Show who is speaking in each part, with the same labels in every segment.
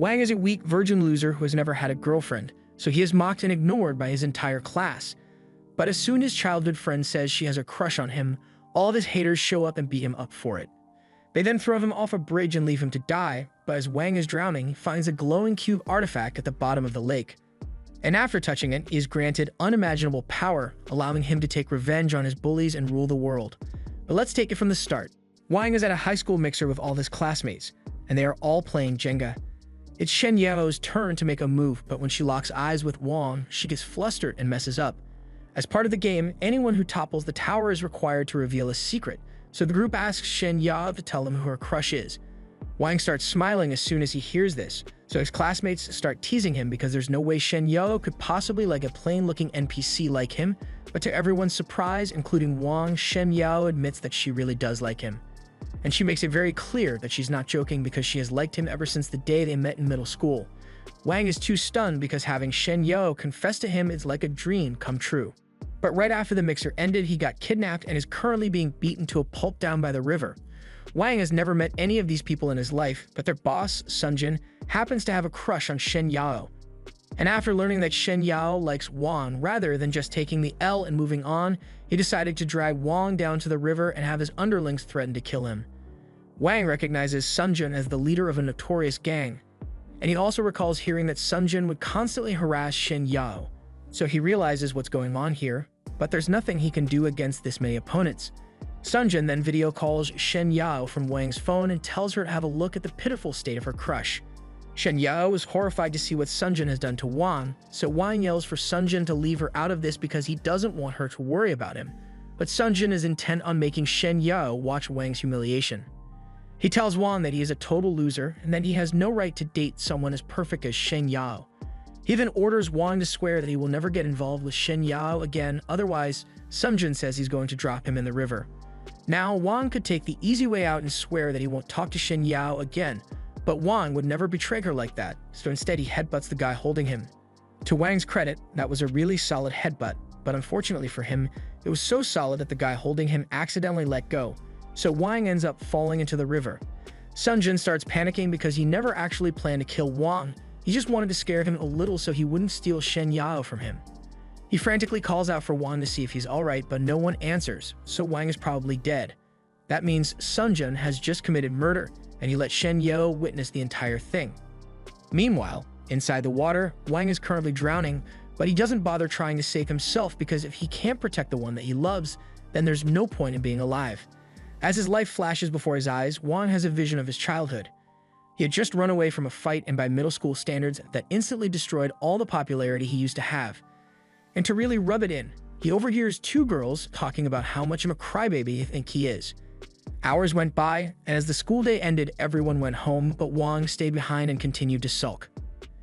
Speaker 1: Wang is a weak virgin loser who has never had a girlfriend, so he is mocked and ignored by his entire class. But as soon as childhood friend says she has a crush on him, all of his haters show up and beat him up for it. They then throw him off a bridge and leave him to die, but as Wang is drowning, he finds a glowing cube artifact at the bottom of the lake. And after touching it, he is granted unimaginable power, allowing him to take revenge on his bullies and rule the world. But let's take it from the start. Wang is at a high school mixer with all his classmates, and they are all playing Jenga. It's Shen Yao's turn to make a move, but when she locks eyes with Wang, she gets flustered and messes up. As part of the game, anyone who topples the tower is required to reveal a secret, so the group asks Shen Yao to tell them who her crush is. Wang starts smiling as soon as he hears this, so his classmates start teasing him because there's no way Shen Yao could possibly like a plain-looking NPC like him, but to everyone's surprise, including Wang, Shen Yao admits that she really does like him. And she makes it very clear that she's not joking because she has liked him ever since the day they met in middle school. Wang is too stunned because having Shen Yao confess to him is like a dream come true. But right after the mixer ended, he got kidnapped and is currently being beaten to a pulp down by the river. Wang has never met any of these people in his life, but their boss, Sunjin, happens to have a crush on Shen Yao. And after learning that Shen Yao likes Wang rather than just taking the L and moving on, he decided to drag Wang down to the river and have his underlings threaten to kill him. Wang recognizes Sunjin as the leader of a notorious gang, and he also recalls hearing that Sunjin would constantly harass Shen Yao. So he realizes what's going on here, but there's nothing he can do against this many opponents. Sunjin then video calls Shen Yao from Wang's phone and tells her to have a look at the pitiful state of her crush. Shen Yao is horrified to see what Sunjin has done to Wang, so Wang yells for Sunjin to leave her out of this because he doesn't want her to worry about him. But Sunjin is intent on making Shen Yao watch Wang's humiliation. He tells Wang that he is a total loser and that he has no right to date someone as perfect as Shen Yao. He then orders Wang to swear that he will never get involved with Shen Yao again, otherwise, Sunjin says he's going to drop him in the river. Now, Wang could take the easy way out and swear that he won't talk to Shen Yao again, but Wang would never betray her like that, so instead he headbutts the guy holding him. To Wang's credit, that was a really solid headbutt, but unfortunately for him, it was so solid that the guy holding him accidentally let go, so Wang ends up falling into the river. Sunjin starts panicking because he never actually planned to kill Wang. He just wanted to scare him a little so he wouldn't steal Shen Yao from him. He frantically calls out for Wang to see if he's alright, but no one answers, so Wang is probably dead. That means Sunjin has just committed murder, and he let Shen Yao witness the entire thing. Meanwhile, inside the water, Wang is currently drowning, but he doesn't bother trying to save himself because if he can't protect the one that he loves, then there's no point in being alive. As his life flashes before his eyes, Wang has a vision of his childhood. He had just run away from a fight and by middle school standards that instantly destroyed all the popularity he used to have. And to really rub it in, he overhears two girls talking about how much of a crybaby they think he is. Hours went by, and as the school day ended, everyone went home, but Wang stayed behind and continued to sulk.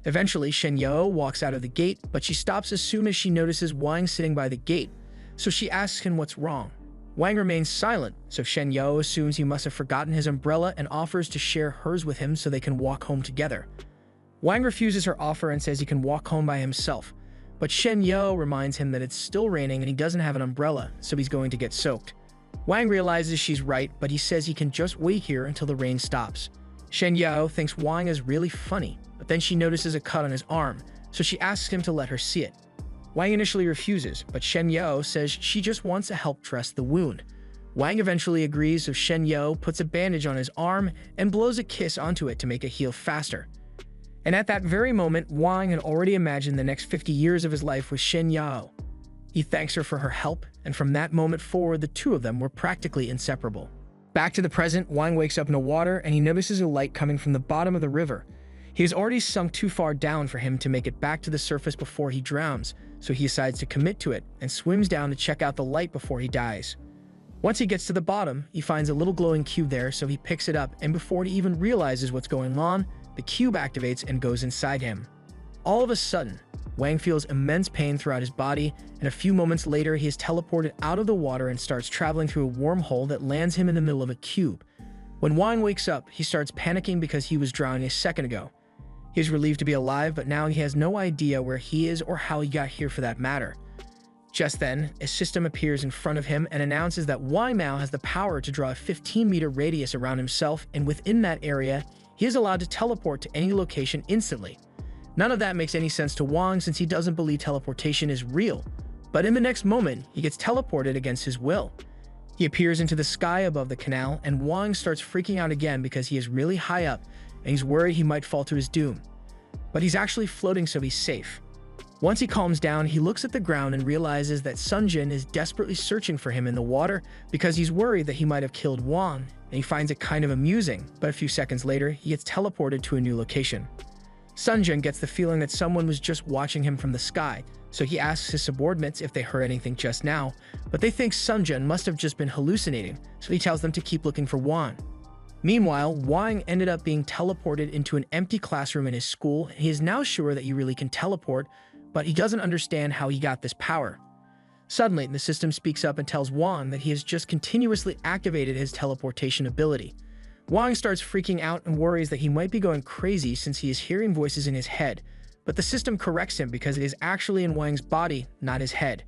Speaker 1: Eventually, Shen Yao walks out of the gate, but she stops as soon as she notices Wang sitting by the gate, so she asks him what's wrong. Wang remains silent, so Shen Yao assumes he must have forgotten his umbrella and offers to share hers with him so they can walk home together. Wang refuses her offer and says he can walk home by himself, but Shen Yao reminds him that it's still raining and he doesn't have an umbrella, so he's going to get soaked. Wang realizes she's right, but he says he can just wait here until the rain stops. Shen Yao thinks Wang is really funny, but then she notices a cut on his arm, so she asks him to let her see it. Wang initially refuses, but Shen Yao says she just wants to help dress the wound. Wang eventually agrees, so Shen Yao puts a bandage on his arm and blows a kiss onto it to make it heal faster. And at that very moment, Wang had already imagined the next 50 years of his life with Shen Yao. He thanks her for her help, and from that moment forward, the two of them were practically inseparable. Back to the present, Wang wakes up in the water and he notices a light coming from the bottom of the river. He has already sunk too far down for him to make it back to the surface before he drowns, so he decides to commit to it and swims down to check out the light before he dies. Once he gets to the bottom, he finds a little glowing cube there, so he picks it up, and before he even realizes what's going on, the cube activates and goes inside him. All of a sudden, Wang feels immense pain throughout his body, and a few moments later he is teleported out of the water and starts traveling through a wormhole that lands him in the middle of a cube. When Wang wakes up, he starts panicking because he was drowning a second ago. He is relieved to be alive, but now he has no idea where he is or how he got here for that matter. Just then, a system appears in front of him and announces that Wang now has the power to draw a 15-meter radius around himself, and within that area, he is allowed to teleport to any location instantly. None of that makes any sense to Wang since he doesn't believe teleportation is real. But in the next moment, he gets teleported against his will. He appears into the sky above the canal, and Wang starts freaking out again because he is really high up and he's worried he might fall to his doom. But he's actually floating, so he's safe. Once he calms down, he looks at the ground and realizes that Sun Jin is desperately searching for him in the water because he's worried that he might have killed Wang, and he finds it kind of amusing. But a few seconds later, he gets teleported to a new location. Sun Jin gets the feeling that someone was just watching him from the sky, so he asks his subordinates if they heard anything just now, but they think Sun Jin must have just been hallucinating, so he tells them to keep looking for Wang. Meanwhile, Wang ended up being teleported into an empty classroom in his school, and he is now sure that he really can teleport, but he doesn't understand how he got this power. Suddenly, the system speaks up and tells Wang that he has just continuously activated his teleportation ability. Wang starts freaking out and worries that he might be going crazy since he is hearing voices in his head, but the system corrects him because it is actually in Wang's body, not his head.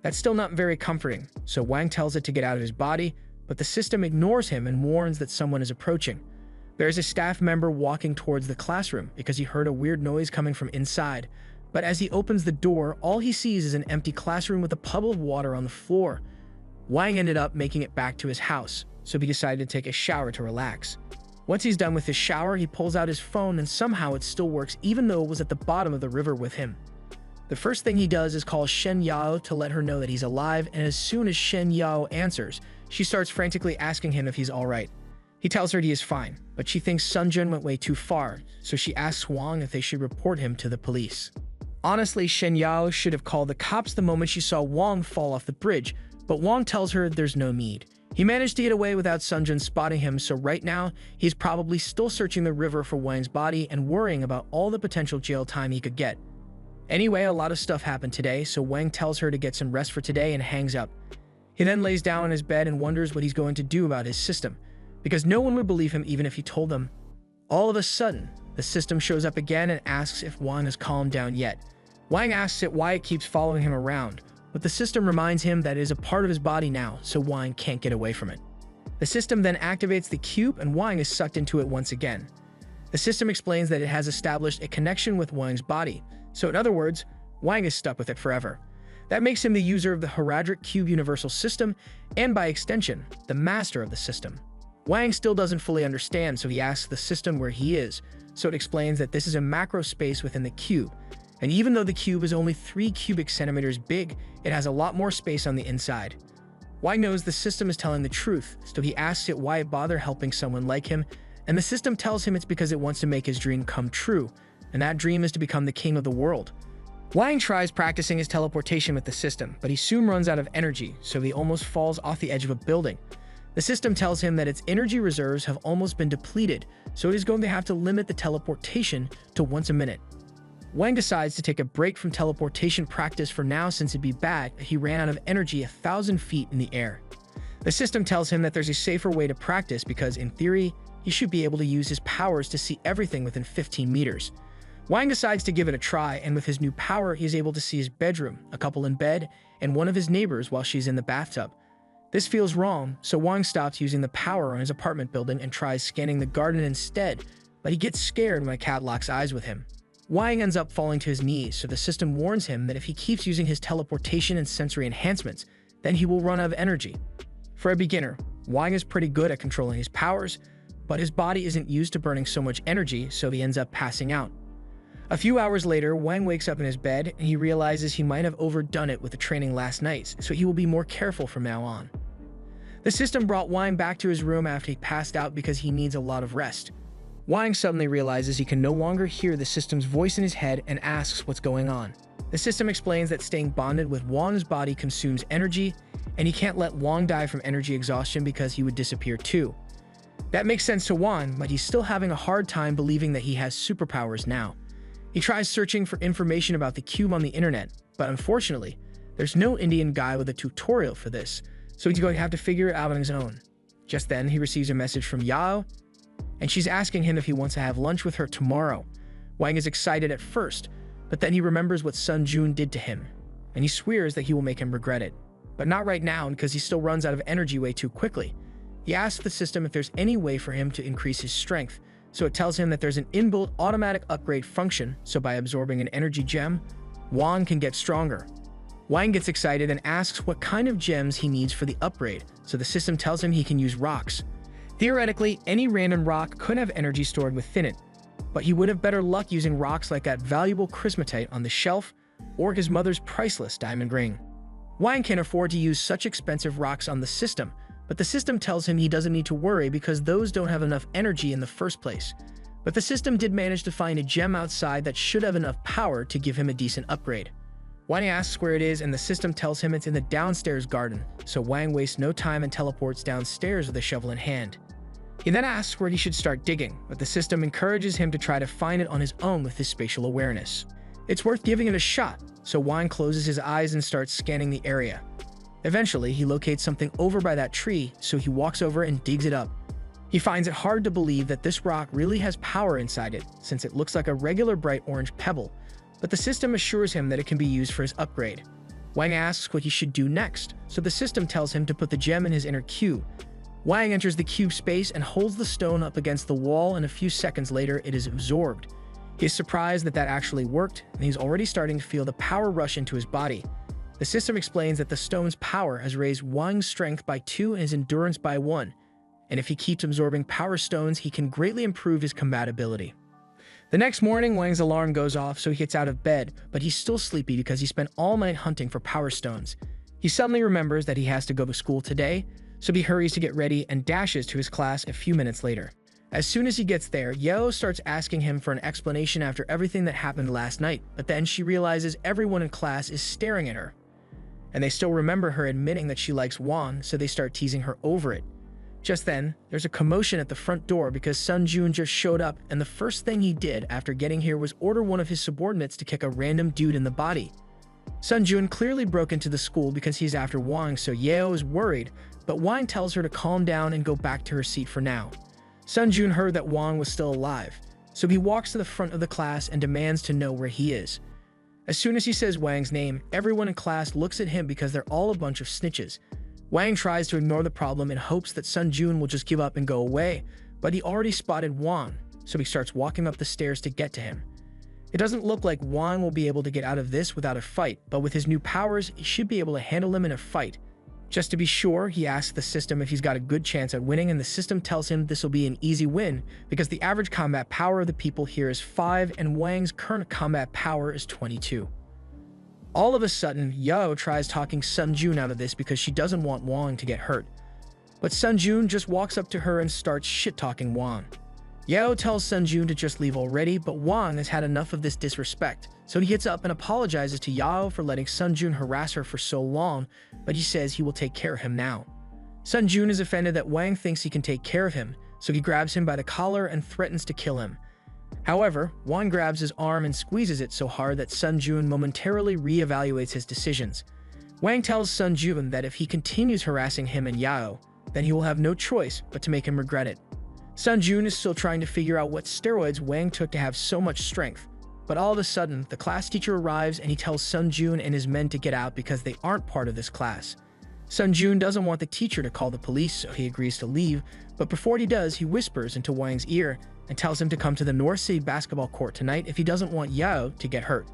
Speaker 1: That's still not very comforting, so Wang tells it to get out of his body, but the system ignores him and warns that someone is approaching. There is a staff member walking towards the classroom because he heard a weird noise coming from inside, but as he opens the door, all he sees is an empty classroom with a puddle of water on the floor. Wang ended up making it back to his house, so he decided to take a shower to relax. Once he's done with his shower, he pulls out his phone and somehow it still works even though it was at the bottom of the river with him. The first thing he does is call Shen Yao to let her know that he's alive, and as soon as Shen Yao answers, she starts frantically asking him if he's alright. He tells her he is fine, but she thinks Sun Jin went way too far, so she asks Wang if they should report him to the police. Honestly, Shen Yao should have called the cops the moment she saw Wang fall off the bridge, but Wang tells her there's no need. He managed to get away without Sun Jin spotting him, so right now, he's probably still searching the river for Wang's body and worrying about all the potential jail time he could get. Anyway, a lot of stuff happened today, so Wang tells her to get some rest for today and hangs up. He then lays down on his bed and wonders what he's going to do about his system, because no one would believe him even if he told them. All of a sudden, the system shows up again and asks if Wang has calmed down yet. Wang asks it why it keeps following him around, but the system reminds him that it is a part of his body now, so Wang can't get away from it. The system then activates the cube and Wang is sucked into it once again. The system explains that it has established a connection with Wang's body, so in other words, Wang is stuck with it forever. That makes him the user of the Heradric Cube Universal System, and by extension, the master of the system. Wang still doesn't fully understand, so he asks the system where he is, so it explains that this is a macro space within the cube, and even though the cube is only 3 cubic centimeters big, it has a lot more space on the inside. Wang knows the system is telling the truth, so he asks it why it bother helping someone like him, and the system tells him it's because it wants to make his dream come true, and that dream is to become the king of the world. Wang tries practicing his teleportation with the system, but he soon runs out of energy, so he almost falls off the edge of a building. The system tells him that its energy reserves have almost been depleted, so it is going to have to limit the teleportation to once a minute. Wang decides to take a break from teleportation practice for now since it'd be bad that he ran out of energy 1,000 feet in the air. The system tells him that there's a safer way to practice because, in theory, he should be able to use his powers to see everything within 15 meters. Wang decides to give it a try, and with his new power, he is able to see his bedroom, a couple in bed, and one of his neighbors while she's in the bathtub. This feels wrong, so Wang stops using the power on his apartment building and tries scanning the garden instead, but he gets scared when a cat locks eyes with him. Wang ends up falling to his knees, so the system warns him that if he keeps using his teleportation and sensory enhancements, then he will run out of energy. For a beginner, Wang is pretty good at controlling his powers, but his body isn't used to burning so much energy, so he ends up passing out. A few hours later, Wang wakes up in his bed and he realizes he might have overdone it with the training last night, so he will be more careful from now on. The system brought Wang back to his room after he passed out because he needs a lot of rest. Wang suddenly realizes he can no longer hear the system's voice in his head and asks what's going on. The system explains that staying bonded with Wang's body consumes energy, and he can't let Wang die from energy exhaustion because he would disappear too. That makes sense to Wang, but he's still having a hard time believing that he has superpowers now. He tries searching for information about the cube on the internet, but unfortunately, there's no Indian guy with a tutorial for this, so he's going to have to figure it out on his own. Just then, he receives a message from Yao, and she's asking him if he wants to have lunch with her tomorrow. Wang is excited at first, but then he remembers what Sun Jun did to him, and he swears that he will make him regret it. But not right now, because he still runs out of energy way too quickly. He asks the system if there's any way for him to increase his strength, so it tells him that there's an inbuilt automatic upgrade function, so by absorbing an energy gem, Wang can get stronger. Wang gets excited and asks what kind of gems he needs for the upgrade, so the system tells him he can use rocks. Theoretically, any random rock could have energy stored within it, but he would have better luck using rocks like that valuable Chrismatite on the shelf or his mother's priceless diamond ring. Wang can afford to use such expensive rocks on the system, but the system tells him he doesn't need to worry because those don't have enough energy in the first place. But the system did manage to find a gem outside that should have enough power to give him a decent upgrade. Wang asks where it is and the system tells him it's in the downstairs garden, so Wang wastes no time and teleports downstairs with a shovel in hand. He then asks where he should start digging, but the system encourages him to try to find it on his own with his spatial awareness. It's worth giving it a shot, so Wang closes his eyes and starts scanning the area. Eventually, he locates something over by that tree, so he walks over and digs it up. He finds it hard to believe that this rock really has power inside it, since it looks like a regular bright orange pebble, but the system assures him that it can be used for his upgrade. Wang asks what he should do next, so the system tells him to put the gem in his inner cube. Wang enters the cube space and holds the stone up against the wall, and a few seconds later it is absorbed. He is surprised that that actually worked, and he's already starting to feel the power rush into his body. The system explains that the stone's power has raised Wang's strength by 2 and his endurance by 1, and if he keeps absorbing power stones, he can greatly improve his combat ability. The next morning, Wang's alarm goes off, so he gets out of bed, but he's still sleepy because he spent all night hunting for power stones. He suddenly remembers that he has to go to school today, so he hurries to get ready and dashes to his class a few minutes later. As soon as he gets there, Yeo starts asking him for an explanation after everything that happened last night, but then she realizes everyone in class is staring at her. And they still remember her admitting that she likes Wang, so they start teasing her over it. Just then, there's a commotion at the front door because Sun Jun just showed up, and the first thing he did after getting here was order one of his subordinates to kick a random dude in the body. Sun Jun clearly broke into the school because he's after Wang, so Yeo is worried, but Wang tells her to calm down and go back to her seat for now. Sun Jun heard that Wang was still alive, so he walks to the front of the class and demands to know where he is. As soon as he says Wang's name, everyone in class looks at him because they're all a bunch of snitches. Wang tries to ignore the problem in hopes that Sun Jun will just give up and go away, but he already spotted Wang, so he starts walking up the stairs to get to him. It doesn't look like Wang will be able to get out of this without a fight, but with his new powers, he should be able to handle him in a fight. Just to be sure, he asks the system if he's got a good chance at winning, and the system tells him this will be an easy win because the average combat power of the people here is 5 and Wang's current combat power is 22. All of a sudden, Yeo tries talking Sun Jun out of this because she doesn't want Wang to get hurt. But Sun Jun just walks up to her and starts shit-talking Wang. Yeo tells Sun Jun to just leave already, but Wang has had enough of this disrespect, so he gets up and apologizes to Yeo for letting Sun Jun harass her for so long, but he says he will take care of him now. Sun Jun is offended that Wang thinks he can take care of him, so he grabs him by the collar and threatens to kill him. However, Wang grabs his arm and squeezes it so hard that Sun Jun momentarily re-evaluates his decisions. Wang tells Sun Jun that if he continues harassing him and Yeo, then he will have no choice but to make him regret it. Sun Jun is still trying to figure out what steroids Wang took to have so much strength, but all of a sudden, the class teacher arrives and he tells Sun Jun and his men to get out because they aren't part of this class. Sun Jun doesn't want the teacher to call the police, so he agrees to leave, but before he does, he whispers into Wang's ear and tells him to come to the North City basketball court tonight if he doesn't want Yeo to get hurt.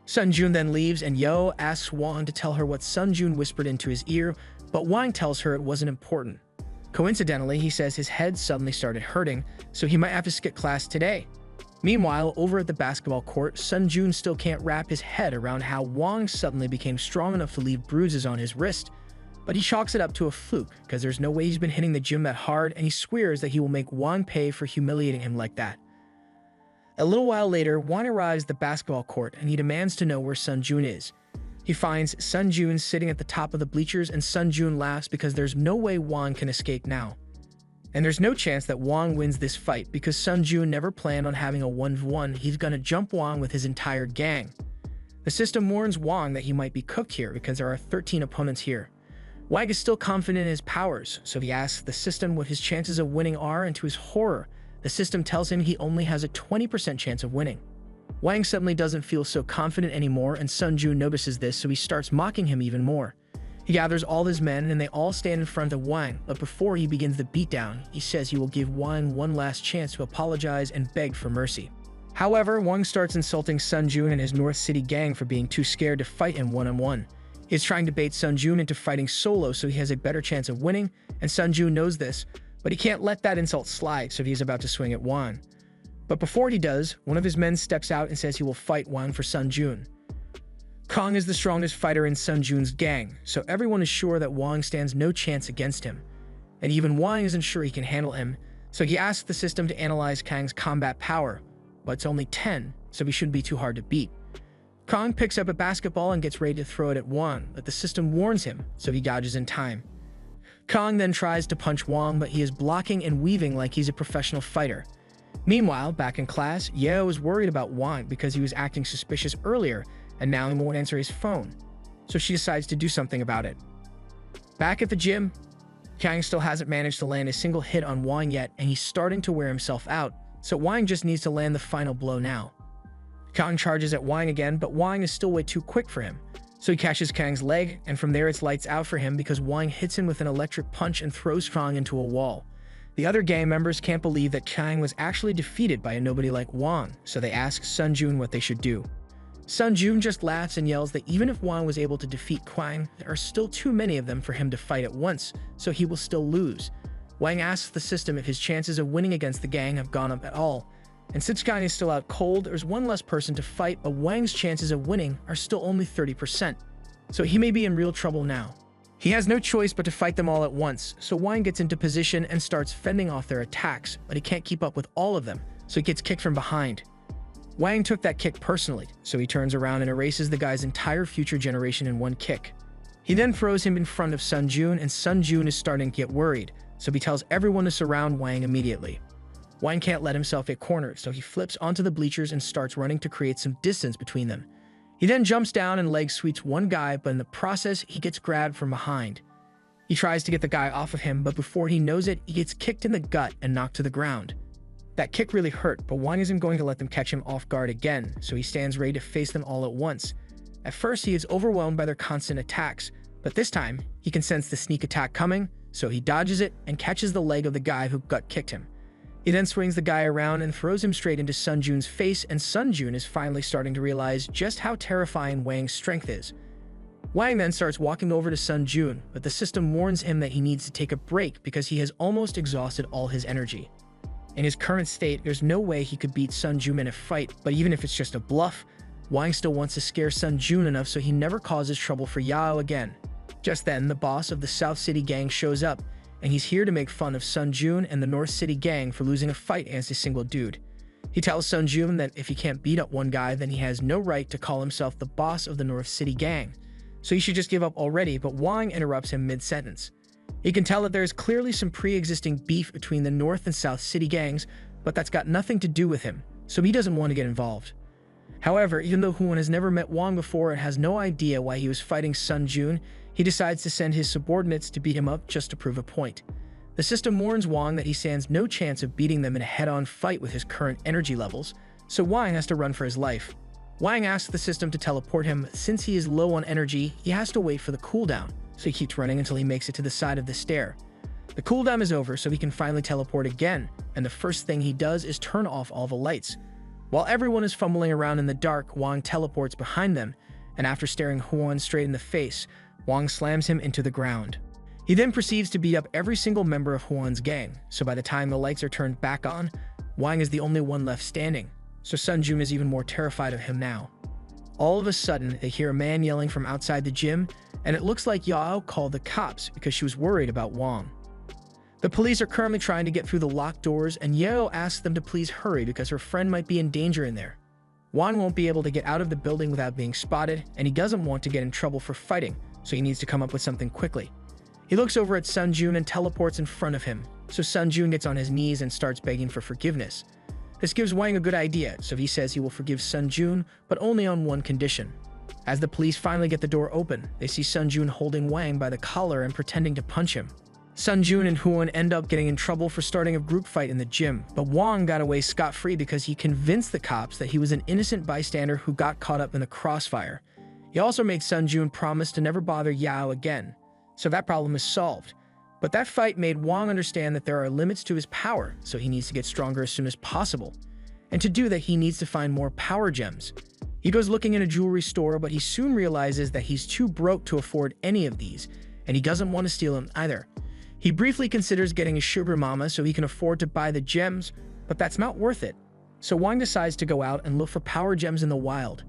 Speaker 1: Sun Jun then leaves and Yeo asks Wang to tell her what Sun Jun whispered into his ear, but Wang tells her it wasn't important. Coincidentally, he says his head suddenly started hurting, so he might have to skip class today. Meanwhile, over at the basketball court, Sun Jun still can't wrap his head around how Wang suddenly became strong enough to leave bruises on his wrist, but he chalks it up to a fluke because there's no way he's been hitting the gym that hard, and he swears that he will make Wang pay for humiliating him like that. A little while later, Wang arrives at the basketball court and he demands to know where Sun Jun is. He finds Sun Jun sitting at the top of the bleachers, and Sun Jun laughs because there's no way Wang can escape now. And there's no chance that Wang wins this fight because Sun Jun never planned on having a 1v1, he's gonna jump Wang with his entire gang. The system warns Wang that he might be cooked here because there are 13 opponents here. Wang is still confident in his powers, so he asks the system what his chances of winning are, and to his horror, the system tells him he only has a 20% chance of winning. Wang suddenly doesn't feel so confident anymore, and Sun Jun notices this, so he starts mocking him even more. He gathers all his men and they all stand in front of Wang, but before he begins the beatdown, he says he will give Wang one last chance to apologize and beg for mercy. However, Wang starts insulting Sun Jun and his North City gang for being too scared to fight him one-on-one. He is trying to bait Sun Jun into fighting solo so he has a better chance of winning, and Sun Jun knows this, but he can't let that insult slide, so he's about to swing at Wang. But before he does, one of his men steps out and says he will fight Wang for Sun Jun. Kong is the strongest fighter in Sun Jun's gang, so everyone is sure that Wang stands no chance against him. And even Wang isn't sure he can handle him, so he asks the system to analyze Kang's combat power, but it's only 10, so he shouldn't be too hard to beat. Kong picks up a basketball and gets ready to throw it at Wang, but the system warns him, so he dodges in time. Kong then tries to punch Wang, but he is blocking and weaving like he's a professional fighter. Meanwhile, back in class, Yeo is worried about Wang because he was acting suspicious earlier, and now he won't answer his phone, so she decides to do something about it. Back at the gym, Kang still hasn't managed to land a single hit on Wang yet, and he's starting to wear himself out, so Wang just needs to land the final blow now. Kang charges at Wang again, but Wang is still way too quick for him, so he catches Kang's leg, and from there it's lights out for him because Wang hits him with an electric punch and throws Kang into a wall. The other gang members can't believe that Kang was actually defeated by a nobody like Wang, so they ask Sun Jun what they should do. Sun Jun just laughs and yells that even if Wang was able to defeat Kang, there are still too many of them for him to fight at once, so he will still lose. Wang asks the system if his chances of winning against the gang have gone up at all, and since Kang is still out cold, there's one less person to fight, but Wang's chances of winning are still only 30%, so he may be in real trouble now. He has no choice but to fight them all at once, so Wang gets into position and starts fending off their attacks, but he can't keep up with all of them, so he gets kicked from behind. Wang took that kick personally, so he turns around and erases the guy's entire future generation in one kick. He then throws him in front of Sun Jun, and Sun Jun is starting to get worried, so he tells everyone to surround Wang immediately. Wang can't let himself get cornered, so he flips onto the bleachers and starts running to create some distance between them. He then jumps down and leg sweeps one guy, but in the process, he gets grabbed from behind. He tries to get the guy off of him, but before he knows it, he gets kicked in the gut and knocked to the ground. That kick really hurt, but Wang isn't going to let them catch him off guard again, so he stands ready to face them all at once. At first, he is overwhelmed by their constant attacks, but this time, he can sense the sneak attack coming, so he dodges it and catches the leg of the guy who gut kicked him. He then swings the guy around and throws him straight into Sun Jun's face, and Sun Jun is finally starting to realize just how terrifying Wang's strength is. Wang then starts walking over to Sun Jun, but the system warns him that he needs to take a break because he has almost exhausted all his energy. In his current state, there's no way he could beat Sun Jun in a fight, but even if it's just a bluff, Wang still wants to scare Sun Jun enough so he never causes trouble for Yao again. Just then, the boss of the South City gang shows up, and he's here to make fun of Sun Jun and the North City gang for losing a fight against a single dude. He tells Sun Jun that if he can't beat up one guy, then he has no right to call himself the boss of the North City gang, so he should just give up already, but Wang interrupts him mid-sentence. He can tell that there is clearly some pre-existing beef between the North and South City gangs, but that's got nothing to do with him, so he doesn't want to get involved. However, even though Huan has never met Wang before and has no idea why he was fighting Sun Jun, he decides to send his subordinates to beat him up just to prove a point. The system warns Wang that he stands no chance of beating them in a head-on fight with his current energy levels, so Wang has to run for his life. Wang asks the system to teleport him, but since he is low on energy, he has to wait for the cooldown, so he keeps running until he makes it to the side of the stair. The cooldown is over, so he can finally teleport again, and the first thing he does is turn off all the lights. While everyone is fumbling around in the dark, Wang teleports behind them, and after staring Huan straight in the face, Wang slams him into the ground. He then proceeds to beat up every single member of Huan's gang, so by the time the lights are turned back on, Wang is the only one left standing, so Sun Jun is even more terrified of him now. All of a sudden, they hear a man yelling from outside the gym, and it looks like Yao called the cops because she was worried about Wang. The police are currently trying to get through the locked doors, and Yao asks them to please hurry because her friend might be in danger in there. Wang won't be able to get out of the building without being spotted, and he doesn't want to get in trouble for fighting, so he needs to come up with something quickly. He looks over at Sun Jun and teleports in front of him, so Sun Jun gets on his knees and starts begging for forgiveness. This gives Wang a good idea, so he says he will forgive Sun Jun, but only on one condition. As the police finally get the door open, they see Sun Jun holding Wang by the collar and pretending to punch him. Sun Jun and Huan end up getting in trouble for starting a group fight in the gym, but Wang got away scot-free because he convinced the cops that he was an innocent bystander who got caught up in the crossfire. He also made Sun Jun promise to never bother Yao again, so that problem is solved. But that fight made Wang understand that there are limits to his power, so he needs to get stronger as soon as possible. And to do that, he needs to find more power gems. He goes looking in a jewelry store, but he soon realizes that he's too broke to afford any of these, and he doesn't want to steal them either. He briefly considers getting a sugar mama so he can afford to buy the gems, but that's not worth it. So Wang decides to go out and look for power gems in the wild.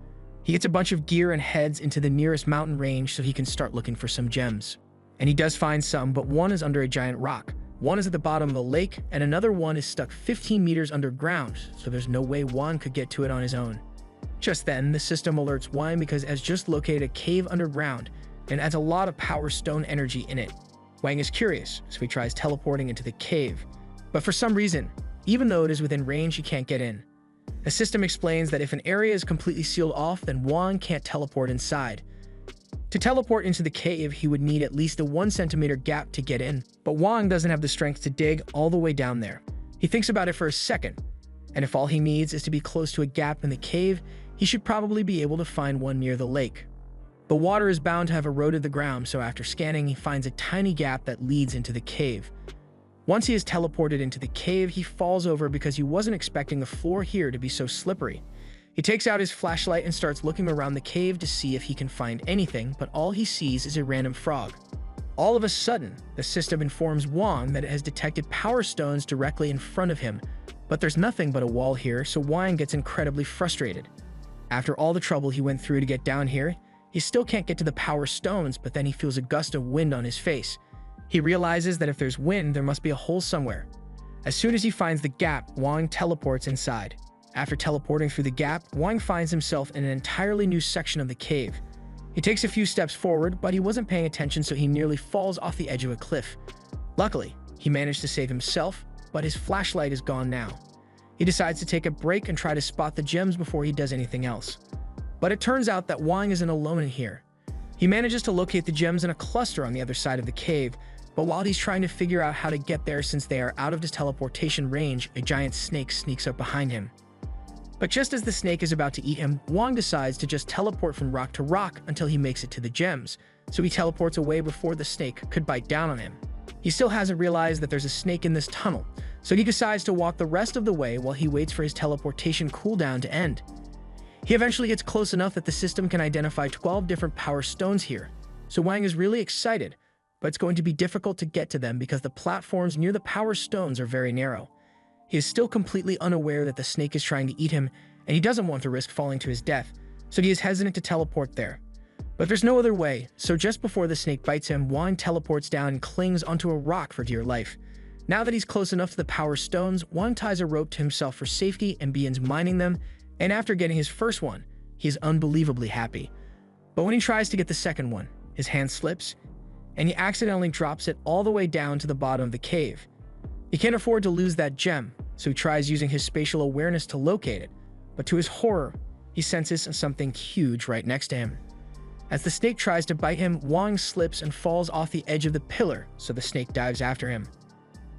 Speaker 1: He gets a bunch of gear and heads into the nearest mountain range so he can start looking for some gems. And he does find some, but one is under a giant rock, one is at the bottom of a lake, and another one is stuck 15 meters underground, so there's no way Wang could get to it on his own. Just then, the system alerts Wang because it has just located a cave underground and adds a lot of power stone energy in it. Wang is curious, so he tries teleporting into the cave. But for some reason, even though it is within range, he can't get in. The system explains that if an area is completely sealed off, then Wang can't teleport inside. To teleport into the cave, he would need at least a 1 centimeter gap to get in, but Wang doesn't have the strength to dig all the way down there. He thinks about it for a second, and if all he needs is to be close to a gap in the cave, he should probably be able to find one near the lake. The water is bound to have eroded the ground, so after scanning, he finds a tiny gap that leads into the cave. Once he is teleported into the cave, he falls over because he wasn't expecting the floor here to be so slippery. He takes out his flashlight and starts looking around the cave to see if he can find anything, but all he sees is a random frog. All of a sudden, the system informs Wang that it has detected power stones directly in front of him, but there's nothing but a wall here, so Wang gets incredibly frustrated. After all the trouble he went through to get down here, he still can't get to the power stones, but then he feels a gust of wind on his face. He realizes that if there's wind, there must be a hole somewhere. As soon as he finds the gap, Wang teleports inside. After teleporting through the gap, Wang finds himself in an entirely new section of the cave. He takes a few steps forward, but he wasn't paying attention, so he nearly falls off the edge of a cliff. Luckily, he managed to save himself, but his flashlight is gone now. He decides to take a break and try to spot the gems before he does anything else. But it turns out that Wang isn't alone in here. He manages to locate the gems in a cluster on the other side of the cave, but while he's trying to figure out how to get there since they are out of his teleportation range, a giant snake sneaks up behind him. But just as the snake is about to eat him, Wang decides to just teleport from rock to rock until he makes it to the gems, so he teleports away before the snake could bite down on him. He still hasn't realized that there's a snake in this tunnel, so he decides to walk the rest of the way while he waits for his teleportation cooldown to end. He eventually gets close enough that the system can identify 12 different power stones here, so Wang is really excited, but it's going to be difficult to get to them because the platforms near the power stones are very narrow. He is still completely unaware that the snake is trying to eat him, and he doesn't want to risk falling to his death, so he is hesitant to teleport there. But there's no other way, so just before the snake bites him, Wang teleports down and clings onto a rock for dear life. Now that he's close enough to the power stones, Wang ties a rope to himself for safety and begins mining them, and after getting his first one, he is unbelievably happy. But when he tries to get the second one, his hand slips, and he accidentally drops it all the way down to the bottom of the cave. He can't afford to lose that gem, so he tries using his spatial awareness to locate it, but to his horror, he senses something huge right next to him. As the snake tries to bite him, Wang slips and falls off the edge of the pillar, so the snake dives after him.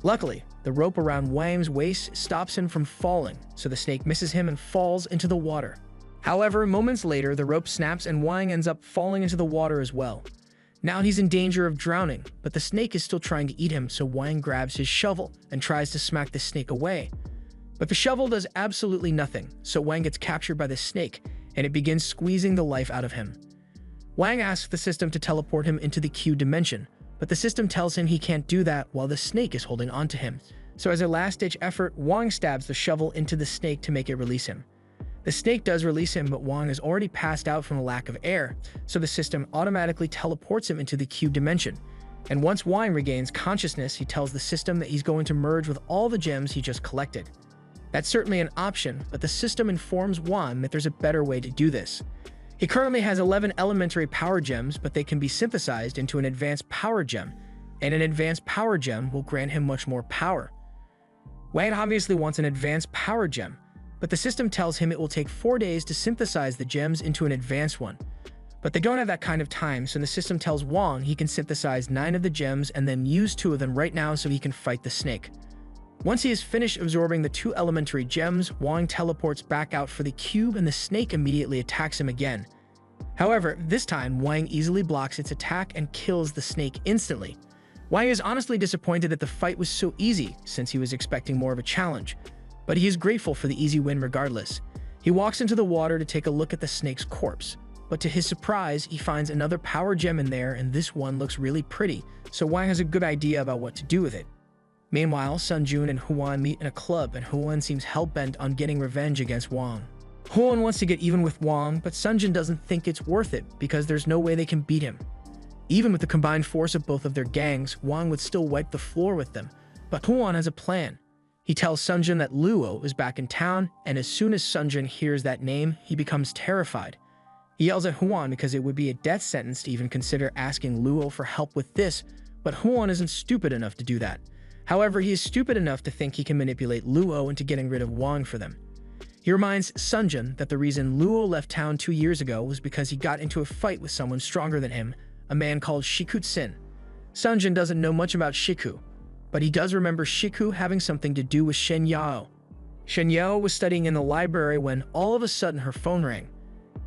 Speaker 1: Luckily, the rope around Wang's waist stops him from falling, so the snake misses him and falls into the water. However, moments later, the rope snaps and Wang ends up falling into the water as well. Now he's in danger of drowning, but the snake is still trying to eat him, so Wang grabs his shovel and tries to smack the snake away. But the shovel does absolutely nothing, so Wang gets captured by the snake, and it begins squeezing the life out of him. Wang asks the system to teleport him into the Q dimension, but the system tells him he can't do that while the snake is holding onto him. So as a last-ditch effort, Wang stabs the shovel into the snake to make it release him. The snake does release him, but Wang is already passed out from a lack of air, so the system automatically teleports him into the cube dimension. And once Wang regains consciousness, he tells the system that he's going to merge with all the gems he just collected. That's certainly an option, but the system informs Wang that there's a better way to do this. He currently has 11 elementary power gems, but they can be synthesized into an advanced power gem, and an advanced power gem will grant him much more power. Wang obviously wants an advanced power gem, but the system tells him it will take 4 days to synthesize the gems into an advanced one. But they don't have that kind of time, so the system tells Wang he can synthesize 9 of the gems and then use 2 of them right now so he can fight the snake. Once he is finished absorbing the 2 elementary gems, Wang teleports back out for the cube and the snake immediately attacks him again. However, this time, Wang easily blocks its attack and kills the snake instantly. Wang is honestly disappointed that the fight was so easy, since he was expecting more of a challenge, but he is grateful for the easy win regardless. He walks into the water to take a look at the snake's corpse, but to his surprise, he finds another power gem in there, and this one looks really pretty, so Wang has a good idea about what to do with it. Meanwhile, Sun Jun and Huan meet in a club, and Huan seems hell-bent on getting revenge against Wang. Huan wants to get even with Wang, but Sun Jun doesn't think it's worth it because there's no way they can beat him. Even with the combined force of both of their gangs, Wang would still wipe the floor with them, but Huan has a plan. He tells Sun Jun that Luo is back in town, and as soon as Sun Jun hears that name, he becomes terrified. He yells at Huan because it would be a death sentence to even consider asking Luo for help with this, but Huan isn't stupid enough to do that. However, he is stupid enough to think he can manipulate Luo into getting rid of Wang for them. He reminds Sun Jun that the reason Luo left town 2 years ago was because he got into a fight with someone stronger than him, a man called Shiku Tsin. Sun Jun doesn't know much about Shiku, but he does remember Shiku having something to do with Shen Yao. Shen Yao was studying in the library when all of a sudden her phone rang.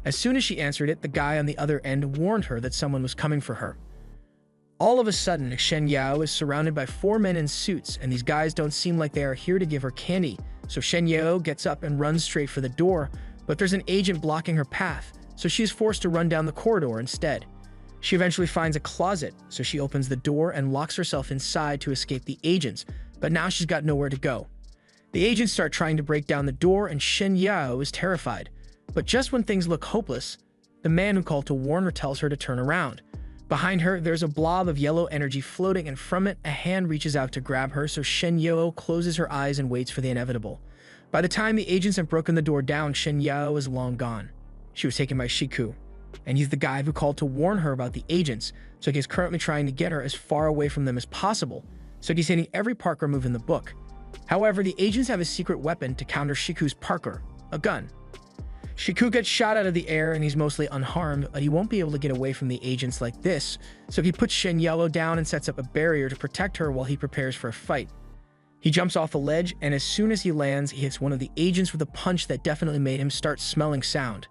Speaker 1: As soon as she answered it, the guy on the other end warned her that someone was coming for her. All of a sudden, Shen Yao is surrounded by 4 men in suits, and these guys don't seem like they are here to give her candy, so Shen Yao gets up and runs straight for the door, but there's an agent blocking her path, so she is forced to run down the corridor instead. She eventually finds a closet, so she opens the door and locks herself inside to escape the agents, but now she's got nowhere to go. The agents start trying to break down the door, and Shen Yao is terrified. But just when things look hopeless, the man who called to warn her tells her to turn around. Behind her, there's a blob of yellow energy floating, and from it, a hand reaches out to grab her, so Shen Yao closes her eyes and waits for the inevitable. By the time the agents have broken the door down, Shen Yao is long gone. She was taken by Shiku, and he's the guy who called to warn her about the agents, so he's currently trying to get her as far away from them as possible, so he's hitting every parkour move in the book. However, the agents have a secret weapon to counter Shiku's parkour, a gun. Shiku gets shot out of the air and he's mostly unharmed, but he won't be able to get away from the agents like this, so he puts Shen Yao down and sets up a barrier to protect her while he prepares for a fight. He jumps off the ledge, and as soon as he lands, he hits one of the agents with a punch that definitely made him start smelling sound.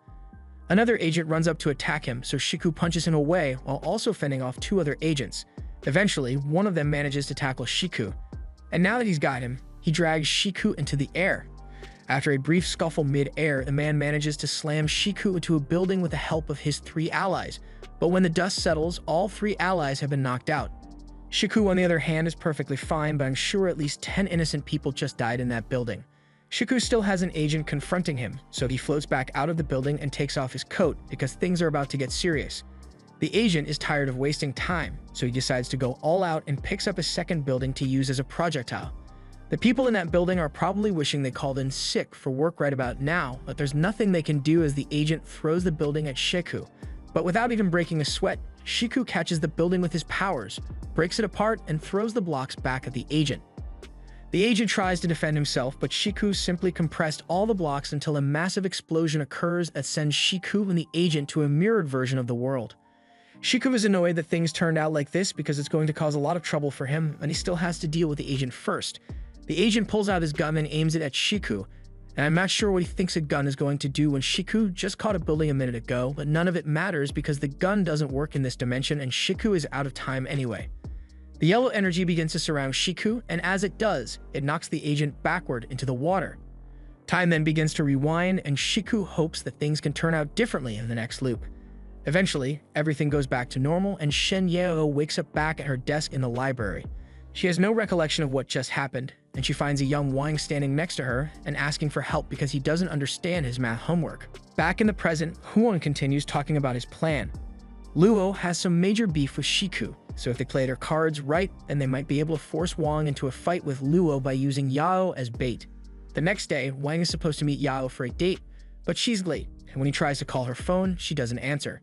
Speaker 1: Another agent runs up to attack him, so Shiku punches him away while also fending off 2 other agents. Eventually, one of them manages to tackle Shiku, and now that he's got him, he drags Shiku into the air. After a brief scuffle mid-air, the man manages to slam Shiku into a building with the help of his 3 allies, but when the dust settles, all 3 allies have been knocked out. Shiku, on the other hand, is perfectly fine, but I'm sure at least 10 innocent people just died in that building. Shiku still has an agent confronting him, so he floats back out of the building and takes off his coat because things are about to get serious. The agent is tired of wasting time, so he decides to go all out and picks up a second building to use as a projectile. The people in that building are probably wishing they called in sick for work right about now, but there's nothing they can do as the agent throws the building at Shiku. But without even breaking a sweat, Shiku catches the building with his powers, breaks it apart, and throws the blocks back at the agent. The agent tries to defend himself, but Shiku simply compressed all the blocks until a massive explosion occurs that sends Shiku and the agent to a mirrored version of the world. Shiku is annoyed that things turned out like this because it's going to cause a lot of trouble for him, and he still has to deal with the agent first. The agent pulls out his gun and aims it at Shiku, and I'm not sure what he thinks a gun is going to do when Shiku just caught a building a minute ago, but none of it matters because the gun doesn't work in this dimension and Shiku is out of time anyway. The yellow energy begins to surround Shiku, and as it does, it knocks the agent backward into the water. Time then begins to rewind, and Shiku hopes that things can turn out differently in the next loop. Eventually, everything goes back to normal, and Shen Yao wakes up back at her desk in the library. She has no recollection of what just happened, and she finds a young Wang standing next to her and asking for help because he doesn't understand his math homework. Back in the present, Huan continues talking about his plan. Luo has some major beef with Shiku, so if they play their cards right, then they might be able to force Wang into a fight with Luo by using Yao as bait. The next day, Wang is supposed to meet Yao for a date, but she's late, and when he tries to call her phone, she doesn't answer.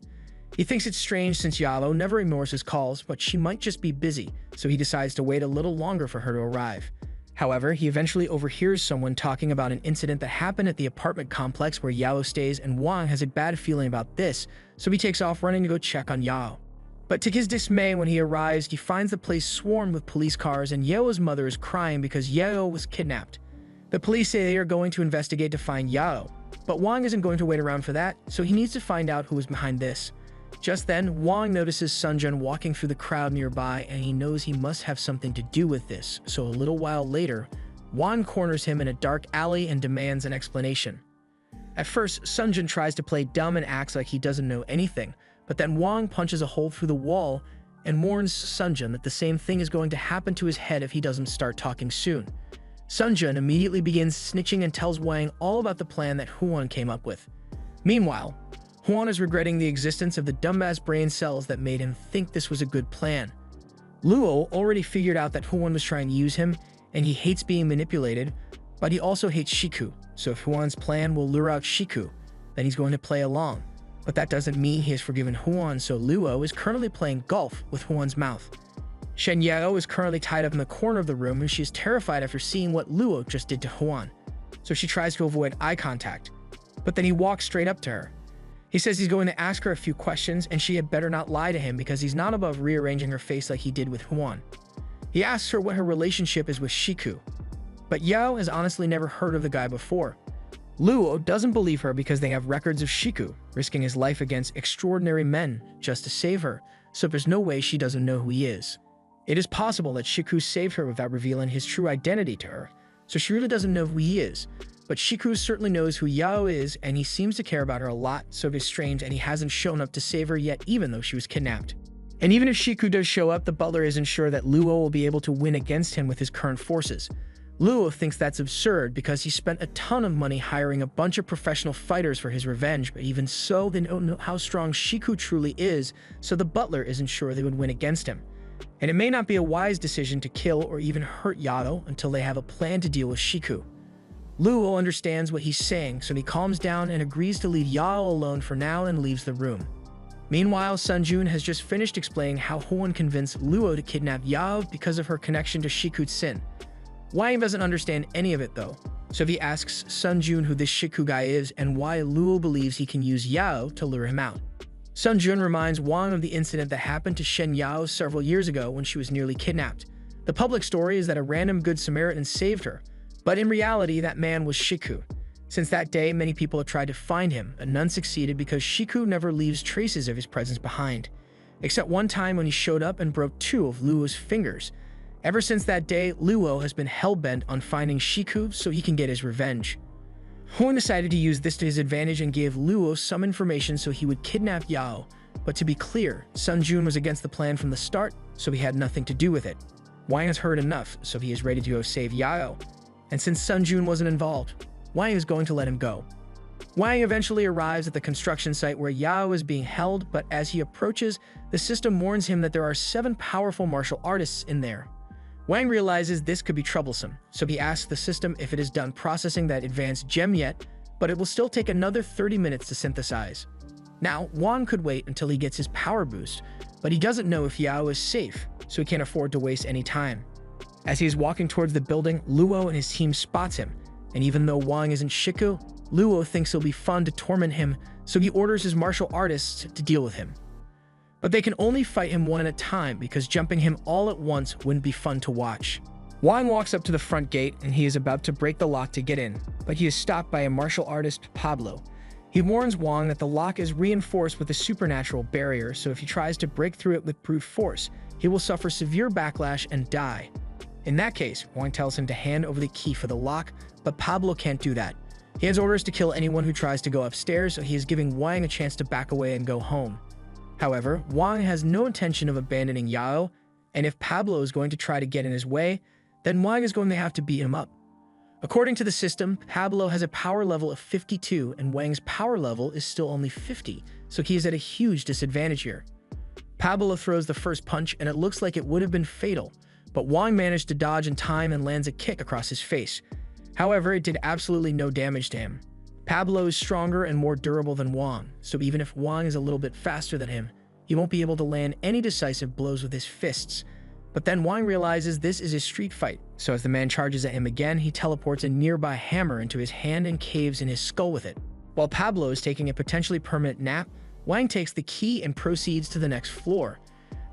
Speaker 1: He thinks it's strange since Yao never ignores his calls, but she might just be busy, so he decides to wait a little longer for her to arrive. However, he eventually overhears someone talking about an incident that happened at the apartment complex where Yao stays, and Wang has a bad feeling about this, so he takes off running to go check on Yao. But to his dismay, when he arrives, he finds the place swarmed with police cars, and Yao's mother is crying because Yao was kidnapped. The police say they are going to investigate to find Yao, But Wang isn't going to wait around for that, so he needs to find out who is behind this. Just then, Wang notices Sun Jun walking through the crowd nearby, and he knows he must have something to do with this, so a little while later, Wang corners him in a dark alley and demands an explanation. At first, Sun Jun tries to play dumb and acts like he doesn't know anything, but then Wang punches a hole through the wall and warns Sun Jun that the same thing is going to happen to his head if he doesn't start talking soon. Sun Jun immediately begins snitching and tells Wang all about the plan that Huan came up with. Meanwhile, Huan is regretting the existence of the dumbass brain cells that made him think this was a good plan. Luo already figured out that Huan was trying to use him, and he hates being manipulated, but he also hates Shiku, so if Huan's plan will lure out Shiku, then he's going to play along. But that doesn't mean he has forgiven Huan, so Luo is currently playing golf with Huan's mouth. Shen Yao is currently tied up in the corner of the room, and she is terrified after seeing what Luo just did to Huan, so she tries to avoid eye contact. But then he walks straight up to her. He says he's going to ask her a few questions, and she had better not lie to him because he's not above rearranging her face like he did with Huan. He asks her what her relationship is with Shiku, but Yao has honestly never heard of the guy before. Luo doesn't believe her because they have records of Shiku risking his life against extraordinary men just to save her, so there's no way she doesn't know who he is. It is possible that Shiku saved her without revealing his true identity to her, so she really doesn't know who he is. But Shiku certainly knows who Yao is, and he seems to care about her a lot, so it is strange and he hasn't shown up to save her yet even though she was kidnapped. And even if Shiku does show up, the butler isn't sure that Luo will be able to win against him with his current forces. Luo thinks that's absurd because he spent a ton of money hiring a bunch of professional fighters for his revenge, but even so, they don't know how strong Shiku truly is, so the butler isn't sure they would win against him. And it may not be a wise decision to kill or even hurt Yao until they have a plan to deal with Shiku. Luo understands what he's saying, so he calms down and agrees to leave Yao alone for now and leaves the room. Meanwhile, Sun Jun has just finished explaining how Huan convinced Luo to kidnap Yao because of her connection to Shiku's sin. Wang doesn't understand any of it though, so he asks Sun Jun who this Shiku guy is and why Luo believes he can use Yao to lure him out. Sun Jun reminds Wang of the incident that happened to Shen Yao several years ago when she was nearly kidnapped. The public story is that a random Good Samaritan saved her, but in reality that man was Shiku. Since that day, many people have tried to find him, but none succeeded because Shiku never leaves traces of his presence behind, except one time when he showed up and broke 2 of Luo's fingers. Ever since that day, Luo has been hell-bent on finding Shiku so he can get his revenge. Huan decided to use this to his advantage and gave Luo some information so he would kidnap Yao, but to be clear, Sun Jun was against the plan from the start, so he had nothing to do with it. Wang has heard enough, so he is ready to go save Yao, and since Sun Jun wasn't involved, Wang is going to let him go. Wang eventually arrives at the construction site where Yao is being held, but as he approaches, the system warns him that there are 7 powerful martial artists in there. Wang realizes this could be troublesome, so he asks the system if it is done processing that advanced gem yet, but it will still take another 30 minutes to synthesize. Now, Wang could wait until he gets his power boost, but he doesn't know if Yao is safe, so he can't afford to waste any time. As he is walking towards the building, Luo and his team spots him, and even though Wang isn't Shiku, Luo thinks it'll be fun to torment him, so he orders his martial artists to deal with him. But they can only fight him one at a time because jumping him all at once wouldn't be fun to watch. Wang walks up to the front gate and he is about to break the lock to get in, but he is stopped by a martial artist, Pablo. He warns Wang that the lock is reinforced with a supernatural barrier, so if he tries to break through it with brute force, he will suffer severe backlash and die. In that case, Wang tells him to hand over the key for the lock, but Pablo can't do that. He has orders to kill anyone who tries to go upstairs, so he is giving Wang a chance to back away and go home. However, Wang has no intention of abandoning Yao, and if Pablo is going to try to get in his way, then Wang is going to have to beat him up. According to the system, Pablo has a power level of 52 and Wang's power level is still only 50, so he is at a huge disadvantage here. Pablo throws the first punch and it looks like it would have been fatal, but Wang managed to dodge in time and lands a kick across his face. However, it did absolutely no damage to him. Pablo is stronger and more durable than Wang, so even if Wang is a little bit faster than him, he won't be able to land any decisive blows with his fists. But then Wang realizes this is a street fight, so as the man charges at him again, he teleports a nearby hammer into his hand and caves in his skull with it. While Pablo is taking a potentially permanent nap, Wang takes the key and proceeds to the next floor.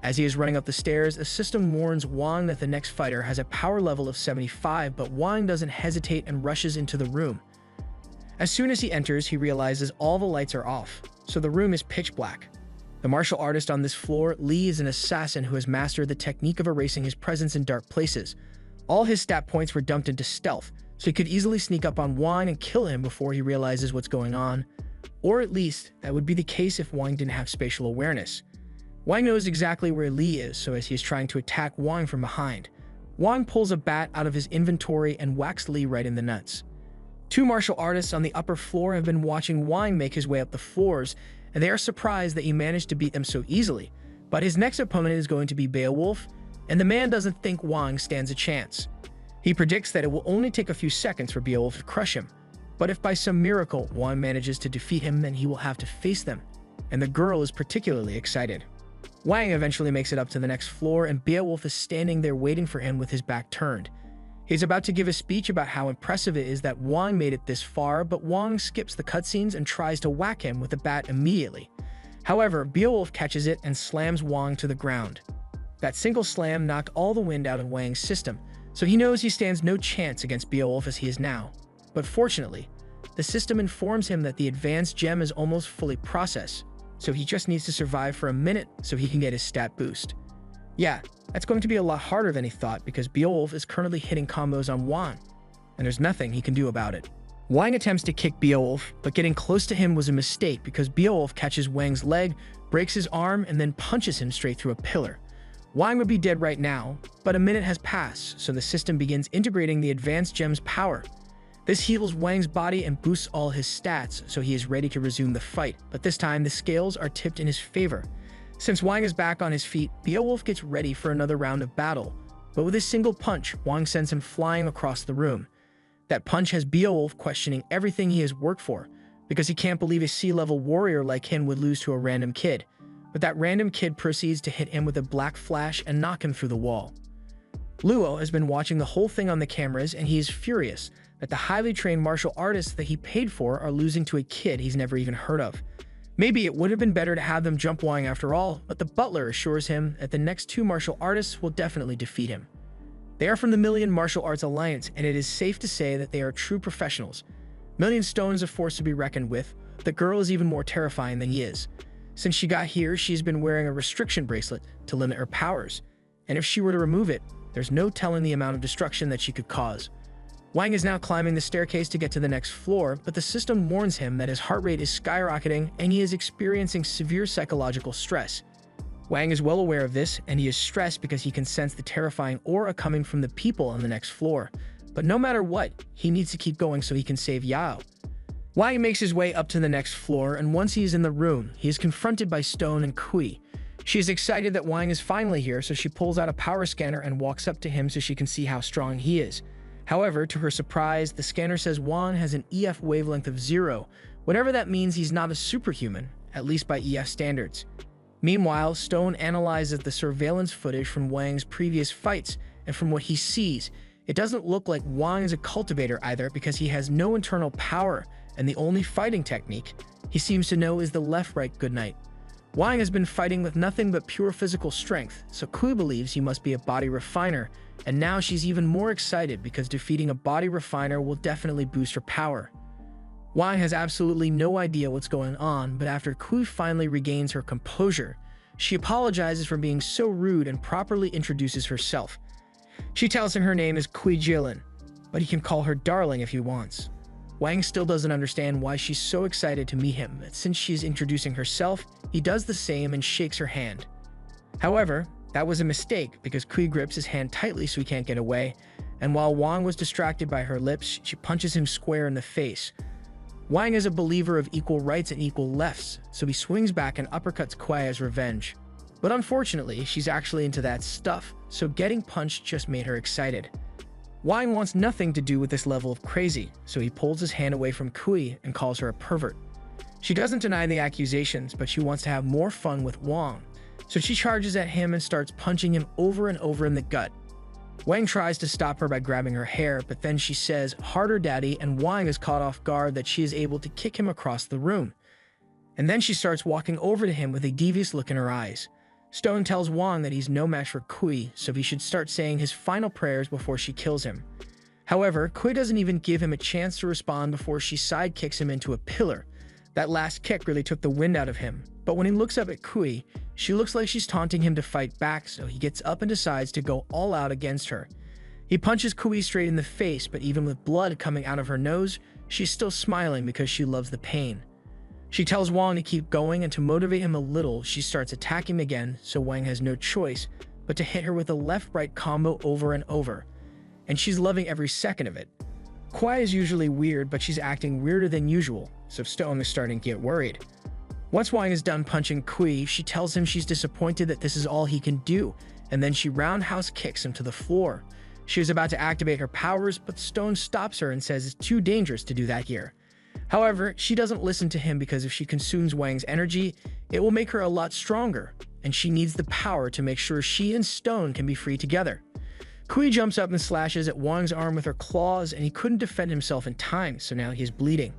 Speaker 1: As he is running up the stairs, the system warns Wang that the next fighter has a power level of 75, but Wang doesn't hesitate and rushes into the room. As soon as he enters, he realizes all the lights are off, so the room is pitch black. The martial artist on this floor, Lee, is an assassin who has mastered the technique of erasing his presence in dark places. All his stat points were dumped into stealth, so he could easily sneak up on Wang and kill him before he realizes what's going on. Or at least, that would be the case if Wang didn't have spatial awareness. Wang knows exactly where Lee is, so as he is trying to attack Wang from behind, Wang pulls a bat out of his inventory and whacks Lee right in the nuts. Two martial artists on the upper floor have been watching Wang make his way up the floors, and they are surprised that he managed to beat them so easily. But his next opponent is going to be Beowulf, and the man doesn't think Wang stands a chance. He predicts that it will only take a few seconds for Beowulf to crush him, but if by some miracle Wang manages to defeat him, then he will have to face them, and the girl is particularly excited. Wang eventually makes it up to the next floor, and Beowulf is standing there waiting for him with his back turned. He's about to give a speech about how impressive it is that Wang made it this far, but Wang skips the cutscenes and tries to whack him with a bat immediately. However, Beowulf catches it and slams Wang to the ground. That single slam knocked all the wind out of Wang's system, so he knows he stands no chance against Beowulf as he is now. But fortunately, the system informs him that the advanced gem is almost fully processed, so he just needs to survive for a minute so he can get his stat boost. Yeah, that's going to be a lot harder than he thought because Beowulf is currently hitting combos on Wang, and there's nothing he can do about it. Wang attempts to kick Beowulf, but getting close to him was a mistake because Beowulf catches Wang's leg, breaks his arm, and then punches him straight through a pillar. Wang would be dead right now, but a minute has passed, so the system begins integrating the advanced gem's power. This heals Wang's body and boosts all his stats, so he is ready to resume the fight, but this time the scales are tipped in his favor. Since Wang is back on his feet, Beowulf gets ready for another round of battle, but with a single punch, Wang sends him flying across the room. That punch has Beowulf questioning everything he has worked for, because he can't believe a sea-level warrior like him would lose to a random kid. But that random kid proceeds to hit him with a black flash and knock him through the wall. Luo has been watching the whole thing on the cameras, and he is furious that the highly trained martial artists that he paid for are losing to a kid he's never even heard of. Maybe it would have been better to have them jump Wang after all, but the butler assures him that the next two martial artists will definitely defeat him. They are from the Million Martial Arts Alliance, and it is safe to say that they are true professionals. Million Stone is a force to be reckoned with. The girl is even more terrifying than he is. Since she got here, she's been wearing a restriction bracelet to limit her powers, and if she were to remove it, there's no telling the amount of destruction that she could cause. Wang is now climbing the staircase to get to the next floor, but the system warns him that his heart rate is skyrocketing and he is experiencing severe psychological stress. Wang is well aware of this, and he is stressed because he can sense the terrifying aura coming from the people on the next floor. But no matter what, he needs to keep going so he can save Yao. Wang makes his way up to the next floor, and once he is in the room, he is confronted by Stone and Kui. She is excited that Wang is finally here, so she pulls out a power scanner and walks up to him so she can see how strong he is. However, to her surprise, the scanner says Wang has an EF wavelength of 0. Whatever that means, he's not a superhuman, at least by EF standards. Meanwhile, Stone analyzes the surveillance footage from Wang's previous fights, and from what he sees, it doesn't look like Wang is a cultivator either because he has no internal power, and the only fighting technique he seems to know is the left-right goodnight. Wang has been fighting with nothing but pure physical strength, so Kui believes he must be a body refiner, and now she's even more excited because defeating a body refiner will definitely boost her power. Wang has absolutely no idea what's going on, but after Kui finally regains her composure, she apologizes for being so rude and properly introduces herself. She tells him her name is Kui Jilin, but he can call her darling if he wants. Wang still doesn't understand why she's so excited to meet him, but since she's introducing herself, he does the same and shakes her hand. However, that was a mistake because Kui grips his hand tightly so he can't get away, and while Wang was distracted by her lips, she punches him square in the face. Wang is a believer of equal rights and equal lefts, so he swings back and uppercuts Kui as revenge. But unfortunately, she's actually into that stuff, so getting punched just made her excited. Wang wants nothing to do with this level of crazy, so he pulls his hand away from Kui and calls her a pervert. She doesn't deny the accusations, but she wants to have more fun with Wang, so she charges at him and starts punching him over and over in the gut. Wang tries to stop her by grabbing her hair, but then she says, "Harder, daddy," and Wang is caught off guard that she is able to kick him across the room. And then she starts walking over to him with a devious look in her eyes. Stone tells Wang that he's no match for Kui, so he should start saying his final prayers before she kills him. However, Kui doesn't even give him a chance to respond before she sidekicks him into a pillar. That last kick really took the wind out of him, but when he looks up at Kui, she looks like she's taunting him to fight back, so he gets up and decides to go all out against her. He punches Kui straight in the face, but even with blood coming out of her nose, she's still smiling because she loves the pain. She tells Wang to keep going, and to motivate him a little, she starts attacking him again, so Wang has no choice but to hit her with a left-right combo over and over. And she's loving every second of it. Kui is usually weird, but she's acting weirder than usual, so Stone is starting to get worried. Once Wang is done punching Kui, she tells him she's disappointed that this is all he can do, and then she roundhouse kicks him to the floor. She is about to activate her powers, but Stone stops her and says it's too dangerous to do that here. However, she doesn't listen to him because if she consumes Wang's energy, it will make her a lot stronger, and she needs the power to make sure she and Stone can be free together. Kui jumps up and slashes at Wang's arm with her claws, and he couldn't defend himself in time, so now he's bleeding.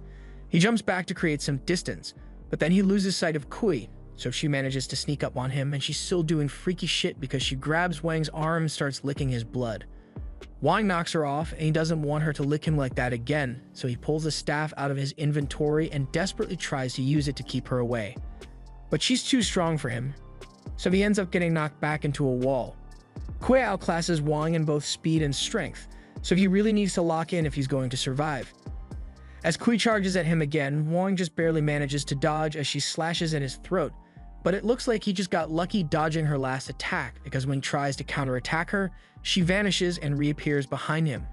Speaker 1: He jumps back to create some distance, but then he loses sight of Kui, so she manages to sneak up on him, and she's still doing freaky shit because she grabs Wang's arm and starts licking his blood. Wang knocks her off, and he doesn't want her to lick him like that again, so he pulls a staff out of his inventory and desperately tries to use it to keep her away. But she's too strong for him, so he ends up getting knocked back into a wall. Kui outclasses Wang in both speed and strength, so he really needs to lock in if he's going to survive. As Kui charges at him again, Wang just barely manages to dodge as she slashes at his throat, but it looks like he just got lucky dodging her last attack because when he tries to counterattack her, she vanishes and reappears behind him.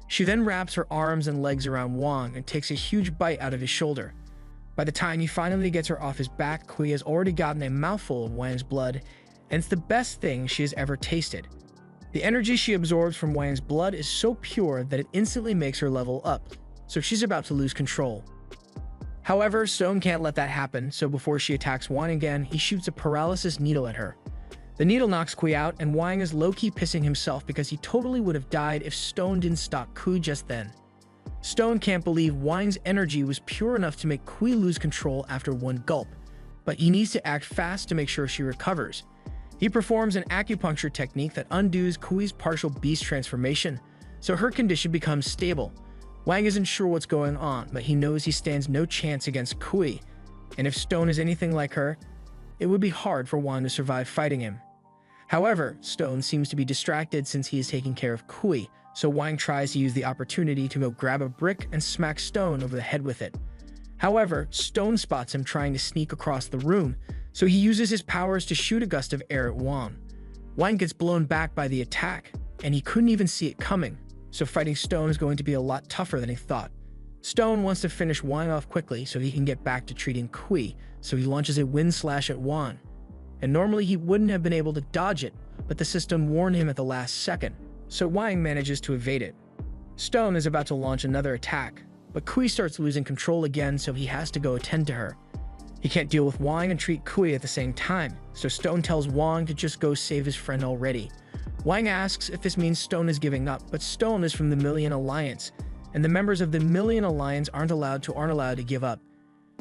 Speaker 1: She then wraps her arms and legs around Wang and takes a huge bite out of his shoulder. By the time he finally gets her off his back, Kui has already gotten a mouthful of Wang's blood, and it's the best thing she has ever tasted. The energy she absorbs from Wang's blood is so pure that it instantly makes her level up, so she's about to lose control. However, Stone can't let that happen, so before she attacks Wang again, he shoots a paralysis needle at her. The needle knocks Kui out, and Wang is low-key pissing himself because he totally would have died if Stone didn't stop Kui just then. Stone can't believe Wang's energy was pure enough to make Kui lose control after one gulp, but he needs to act fast to make sure she recovers. He performs an acupuncture technique that undoes Kui's partial beast transformation, so her condition becomes stable. Wang isn't sure what's going on, but he knows he stands no chance against Kui, and if Stone is anything like her, it would be hard for Wang to survive fighting him. However, Stone seems to be distracted since he is taking care of Kui, so Wang tries to use the opportunity to go grab a brick and smack Stone over the head with it. However, Stone spots him trying to sneak across the room, so he uses his powers to shoot a gust of air at Wang. Wang gets blown back by the attack, and he couldn't even see it coming, so fighting Stone is going to be a lot tougher than he thought. Stone wants to finish Wang off quickly so he can get back to treating Kui, so he launches a wind slash at Wang. And normally he wouldn't have been able to dodge it, but the system warned him at the last second, so Wang manages to evade it. Stone is about to launch another attack, but Kui starts losing control again, so he has to go attend to her. He can't deal with Wang and treat Kui at the same time, so Stone tells Wang to just go save his friend already. Wang asks if this means Stone is giving up, but Stone is from the Million Alliance, and the members of the Million Alliance aren't allowed to give up.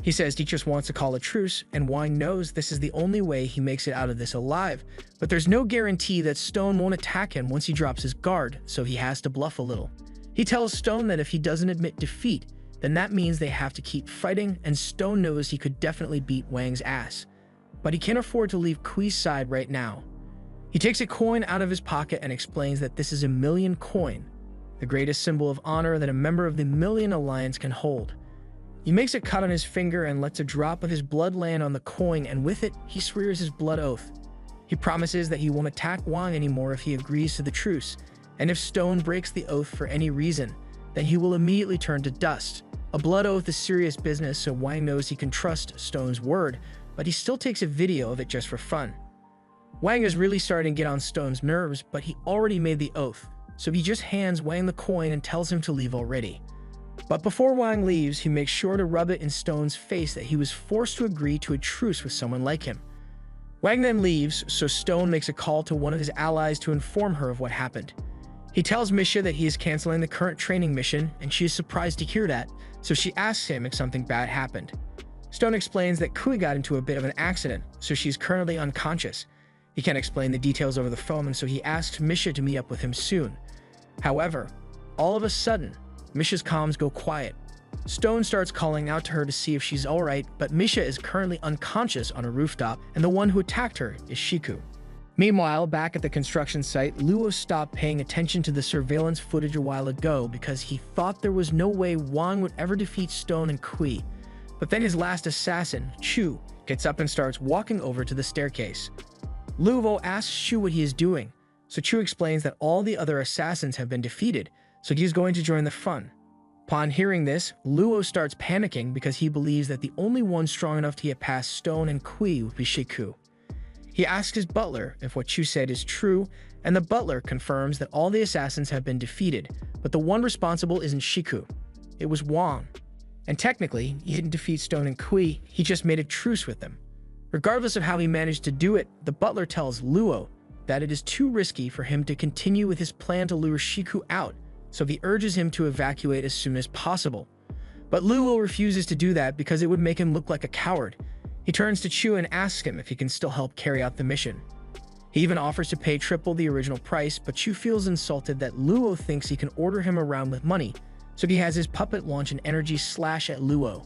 Speaker 1: He says he just wants to call a truce, and Wang knows this is the only way he makes it out of this alive, but there's no guarantee that Stone won't attack him once he drops his guard, so he has to bluff a little. He tells Stone that if he doesn't admit defeat, then that means they have to keep fighting, and Stone knows he could definitely beat Wang's ass. But he can't afford to leave Kui's side right now. He takes a coin out of his pocket and explains that this is a million coin, the greatest symbol of honor that a member of the Million Alliance can hold. He makes a cut on his finger and lets a drop of his blood land on the coin, and with it, he swears his blood oath. He promises that he won't attack Wang anymore if he agrees to the truce, and if Stone breaks the oath for any reason, then he will immediately turn to dust. A blood oath is serious business, so Wang knows he can trust Stone's word, but he still takes a video of it just for fun. Wang is really starting to get on Stone's nerves, but he already made the oath, so he just hands Wang the coin and tells him to leave already. But before Wang leaves, he makes sure to rub it in Stone's face that he was forced to agree to a truce with someone like him. Wang then leaves, so Stone makes a call to one of his allies to inform her of what happened. He tells Misha that he is canceling the current training mission, and she is surprised to hear that, so she asks him if something bad happened. Stone explains that Kui got into a bit of an accident, so she's currently unconscious. He can't explain the details over the phone, and so he asks Misha to meet up with him soon. However, All of a sudden, Misha's comms go quiet. Stone starts calling out to her to see if she's alright, but Misha is currently unconscious on a rooftop, and the one who attacked her is Shiku. Meanwhile, back at the construction site, Luo stopped paying attention to the surveillance footage a while ago because he thought there was no way Wang would ever defeat Stone and Kui. But then his last assassin, Chu, gets up and starts walking over to the staircase. Luo asks Chu what he is doing, so Chu explains that all the other assassins have been defeated, so he is going to join the fun. Upon hearing this, Luo starts panicking because he believes that the only one strong enough to get past Stone and Kui would be Shiku. He asks his butler if what Chu said is true, and the butler confirms that all the assassins have been defeated, but the one responsible isn't Shiku. It was Wang. And technically, he didn't defeat Stone and Kui, he just made a truce with them. Regardless of how he managed to do it, the butler tells Luo that it is too risky for him to continue with his plan to lure Shiku out, so he urges him to evacuate as soon as possible. But Luo refuses to do that because it would make him look like a coward. He turns to Chu and asks him if he can still help carry out the mission. He even offers to pay triple the original price, but Chu feels insulted that Luo thinks he can order him around with money, so he has his puppet launch an energy slash at Luo.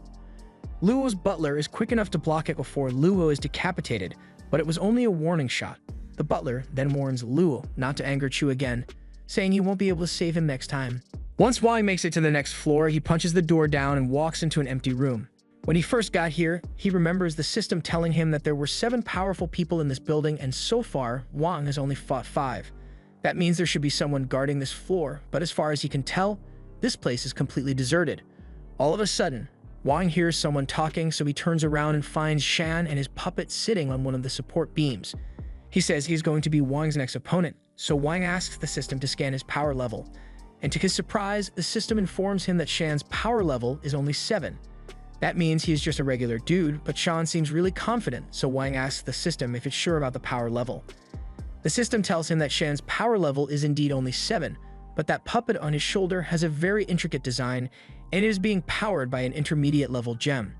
Speaker 1: Luo's butler is quick enough to block it before Luo is decapitated, but it was only a warning shot. The butler then warns Luo not to anger Chu again, saying he won't be able to save him next time. Once Wang makes it to the next floor, he punches the door down and walks into an empty room. When he first got here, he remembers the system telling him that there were 7 powerful people in this building, and so far, Wang has only fought 5. That means there should be someone guarding this floor, but as far as he can tell, this place is completely deserted. All of a sudden, Wang hears someone talking, so he turns around and finds Shan and his puppet sitting on one of the support beams. He says he's going to be Wang's next opponent, so Wang asks the system to scan his power level. And to his surprise, the system informs him that Shan's power level is only 7. That means he is just a regular dude, but Shan seems really confident, so Wang asks the system if it's sure about the power level. The system tells him that Shan's power level is indeed only 7, but that puppet on his shoulder has a very intricate design, and it is being powered by an intermediate level gem.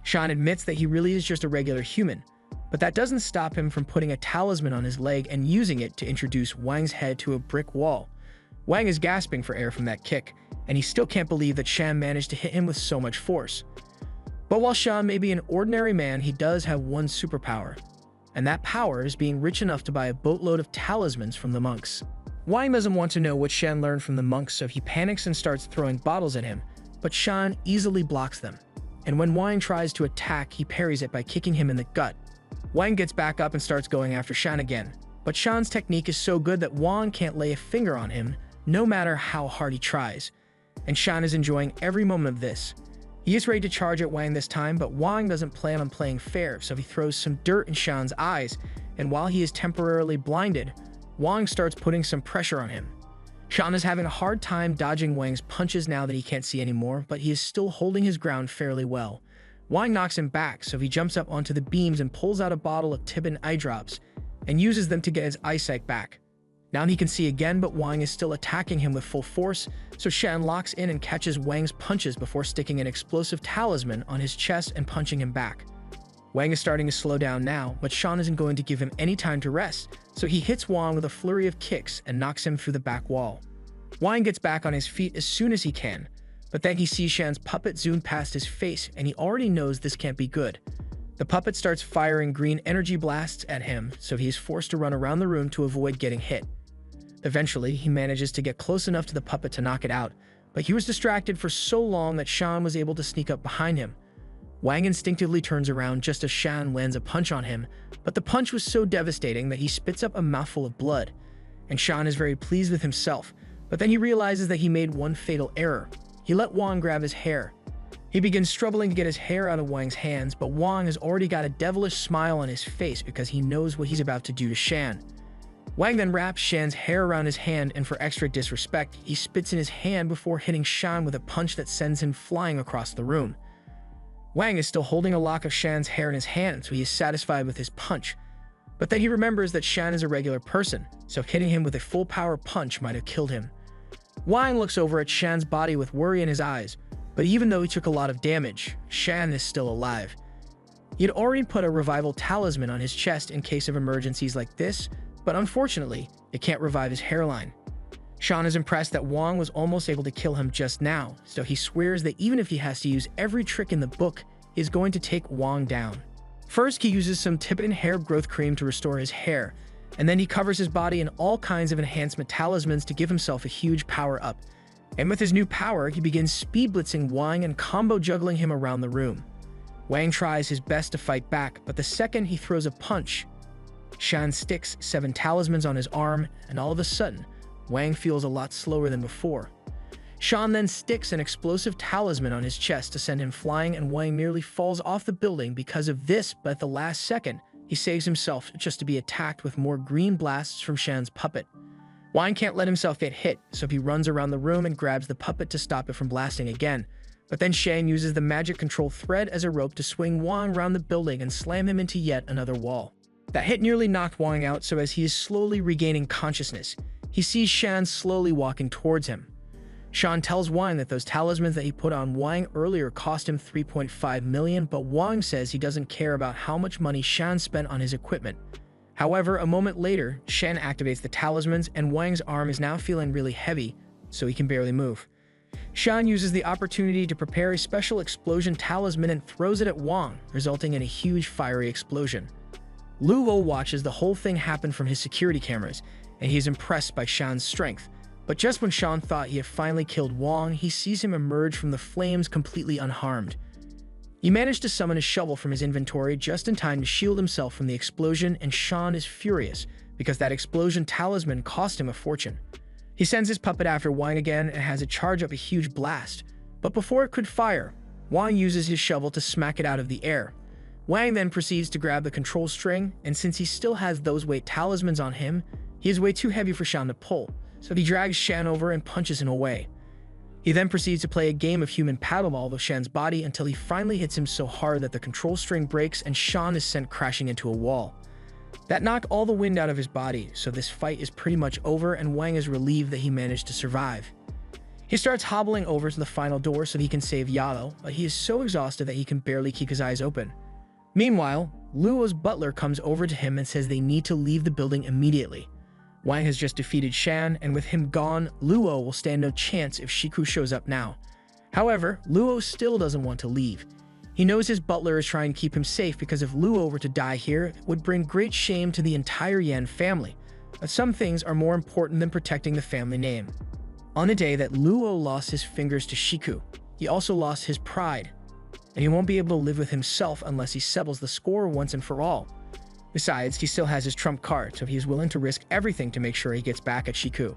Speaker 1: Shan admits that he really is just a regular human, but that doesn't stop him from putting a talisman on his leg and using it to introduce Wang's head to a brick wall. Wang is gasping for air from that kick, and he still can't believe that Shan managed to hit him with so much force. But while Shan may be an ordinary man, he does have one superpower, and that power is being rich enough to buy a boatload of talismans from the monks. Wang doesn't want to know what Shan learned from the monks, so he panics and starts throwing bottles at him, but Shan easily blocks them. And when Wang tries to attack, he parries it by kicking him in the gut. Wang gets back up and starts going after Shan again, but Shan's technique is so good that Wang can't lay a finger on him, no matter how hard he tries. And Shan is enjoying every moment of this. He is ready to charge at Wang this time, but Wang doesn't plan on playing fair, so he throws some dirt in Shan's eyes, and while he is temporarily blinded, Wang starts putting some pressure on him. Shan is having a hard time dodging Wang's punches now that he can't see anymore, but he is still holding his ground fairly well. Wang knocks him back, so he jumps up onto the beams and pulls out a bottle of Tibin eye drops, and uses them to get his eyesight back. Now he can see again, but Wang is still attacking him with full force, so Shan locks in and catches Wang's punches before sticking an explosive talisman on his chest and punching him back. Wang is starting to slow down now, but Shan isn't going to give him any time to rest, so he hits Wang with a flurry of kicks and knocks him through the back wall. Wang gets back on his feet as soon as he can, but then he sees Shan's puppet zoom past his face, and he already knows this can't be good. The puppet starts firing green energy blasts at him, so he is forced to run around the room to avoid getting hit. Eventually, he manages to get close enough to the puppet to knock it out, but he was distracted for so long that Shan was able to sneak up behind him. Wang instinctively turns around just as Shan lands a punch on him, but the punch was so devastating that he spits up a mouthful of blood. And Shan is very pleased with himself, but then he realizes that he made one fatal error. He let Wang grab his hair. He begins struggling to get his hair out of Wang's hands, but Wang has already got a devilish smile on his face because he knows what he's about to do to Shan. Wang then wraps Shan's hair around his hand, and for extra disrespect, he spits in his hand before hitting Shan with a punch that sends him flying across the room. Wang is still holding a lock of Shan's hair in his hand, so he is satisfied with his punch. But then he remembers that Shan is a regular person, so hitting him with a full power punch might have killed him. Wang looks over at Shan's body with worry in his eyes, but even though he took a lot of damage, Shan is still alive. He had already put a revival talisman on his chest in case of emergencies like this, but unfortunately, it can't revive his hairline. Shan is impressed that Wang was almost able to kill him just now, so he swears that even if he has to use every trick in the book, he is going to take Wang down. First, he uses some Tibetan hair growth cream to restore his hair, and then he covers his body in all kinds of enhancement talismans to give himself a huge power-up. And with his new power, he begins speed blitzing Wang and combo juggling him around the room. Wang tries his best to fight back, but the second he throws a punch, Shan sticks 7 talismans on his arm, and all of a sudden, Wang feels a lot slower than before. Shan then sticks an explosive talisman on his chest to send him flying, and Wang nearly falls off the building because of this, but at the last second, he saves himself just to be attacked with more green blasts from Shan's puppet. Wang can't let himself get hit, so he runs around the room and grabs the puppet to stop it from blasting again. But then Shan uses the magic control thread as a rope to swing Wang around the building and slam him into yet another wall. That hit nearly knocked Wang out, so as he is slowly regaining consciousness, he sees Shan slowly walking towards him. Shan tells Wang that those talismans that he put on Wang earlier cost him 3.5 million, but Wang says he doesn't care about how much money Shan spent on his equipment. However, a moment later, Shan activates the talismans and Wang's arm is now feeling really heavy, so he can barely move. Shan uses the opportunity to prepare a special explosion talisman and throws it at Wang, resulting in a huge fiery explosion. Luo watches the whole thing happen from his security cameras, and he is impressed by Shan's strength. But just when Shan thought he had finally killed Wang, he sees him emerge from the flames completely unharmed. He managed to summon a shovel from his inventory just in time to shield himself from the explosion, and Shan is furious because that explosion talisman cost him a fortune. He sends his puppet after Wang again and has it charge up a huge blast, but before it could fire, Wang uses his shovel to smack it out of the air. Wang then proceeds to grab the control string, and since he still has those weight talismans on him, he is way too heavy for Shan to pull, so he drags Shan over and punches him away. He then proceeds to play a game of human paddleball with Shan's body until he finally hits him so hard that the control string breaks and Shan is sent crashing into a wall. That knocked all the wind out of his body, so this fight is pretty much over and Wang is relieved that he managed to survive. He starts hobbling over to the final door so he can save Yao, but he is so exhausted that he can barely keep his eyes open. Meanwhile, Luo's butler comes over to him and says they need to leave the building immediately. Wang has just defeated Shan, and with him gone, Luo will stand no chance if Shiku shows up now. However, Luo still doesn't want to leave. He knows his butler is trying to keep him safe because if Luo were to die here, it would bring great shame to the entire Yan family. But some things are more important than protecting the family name. On the day that Luo lost his fingers to Shiku, he also lost his pride, and he won't be able to live with himself unless he settles the score once and for all. Besides, he still has his trump card, so he is willing to risk everything to make sure he gets back at Shiku.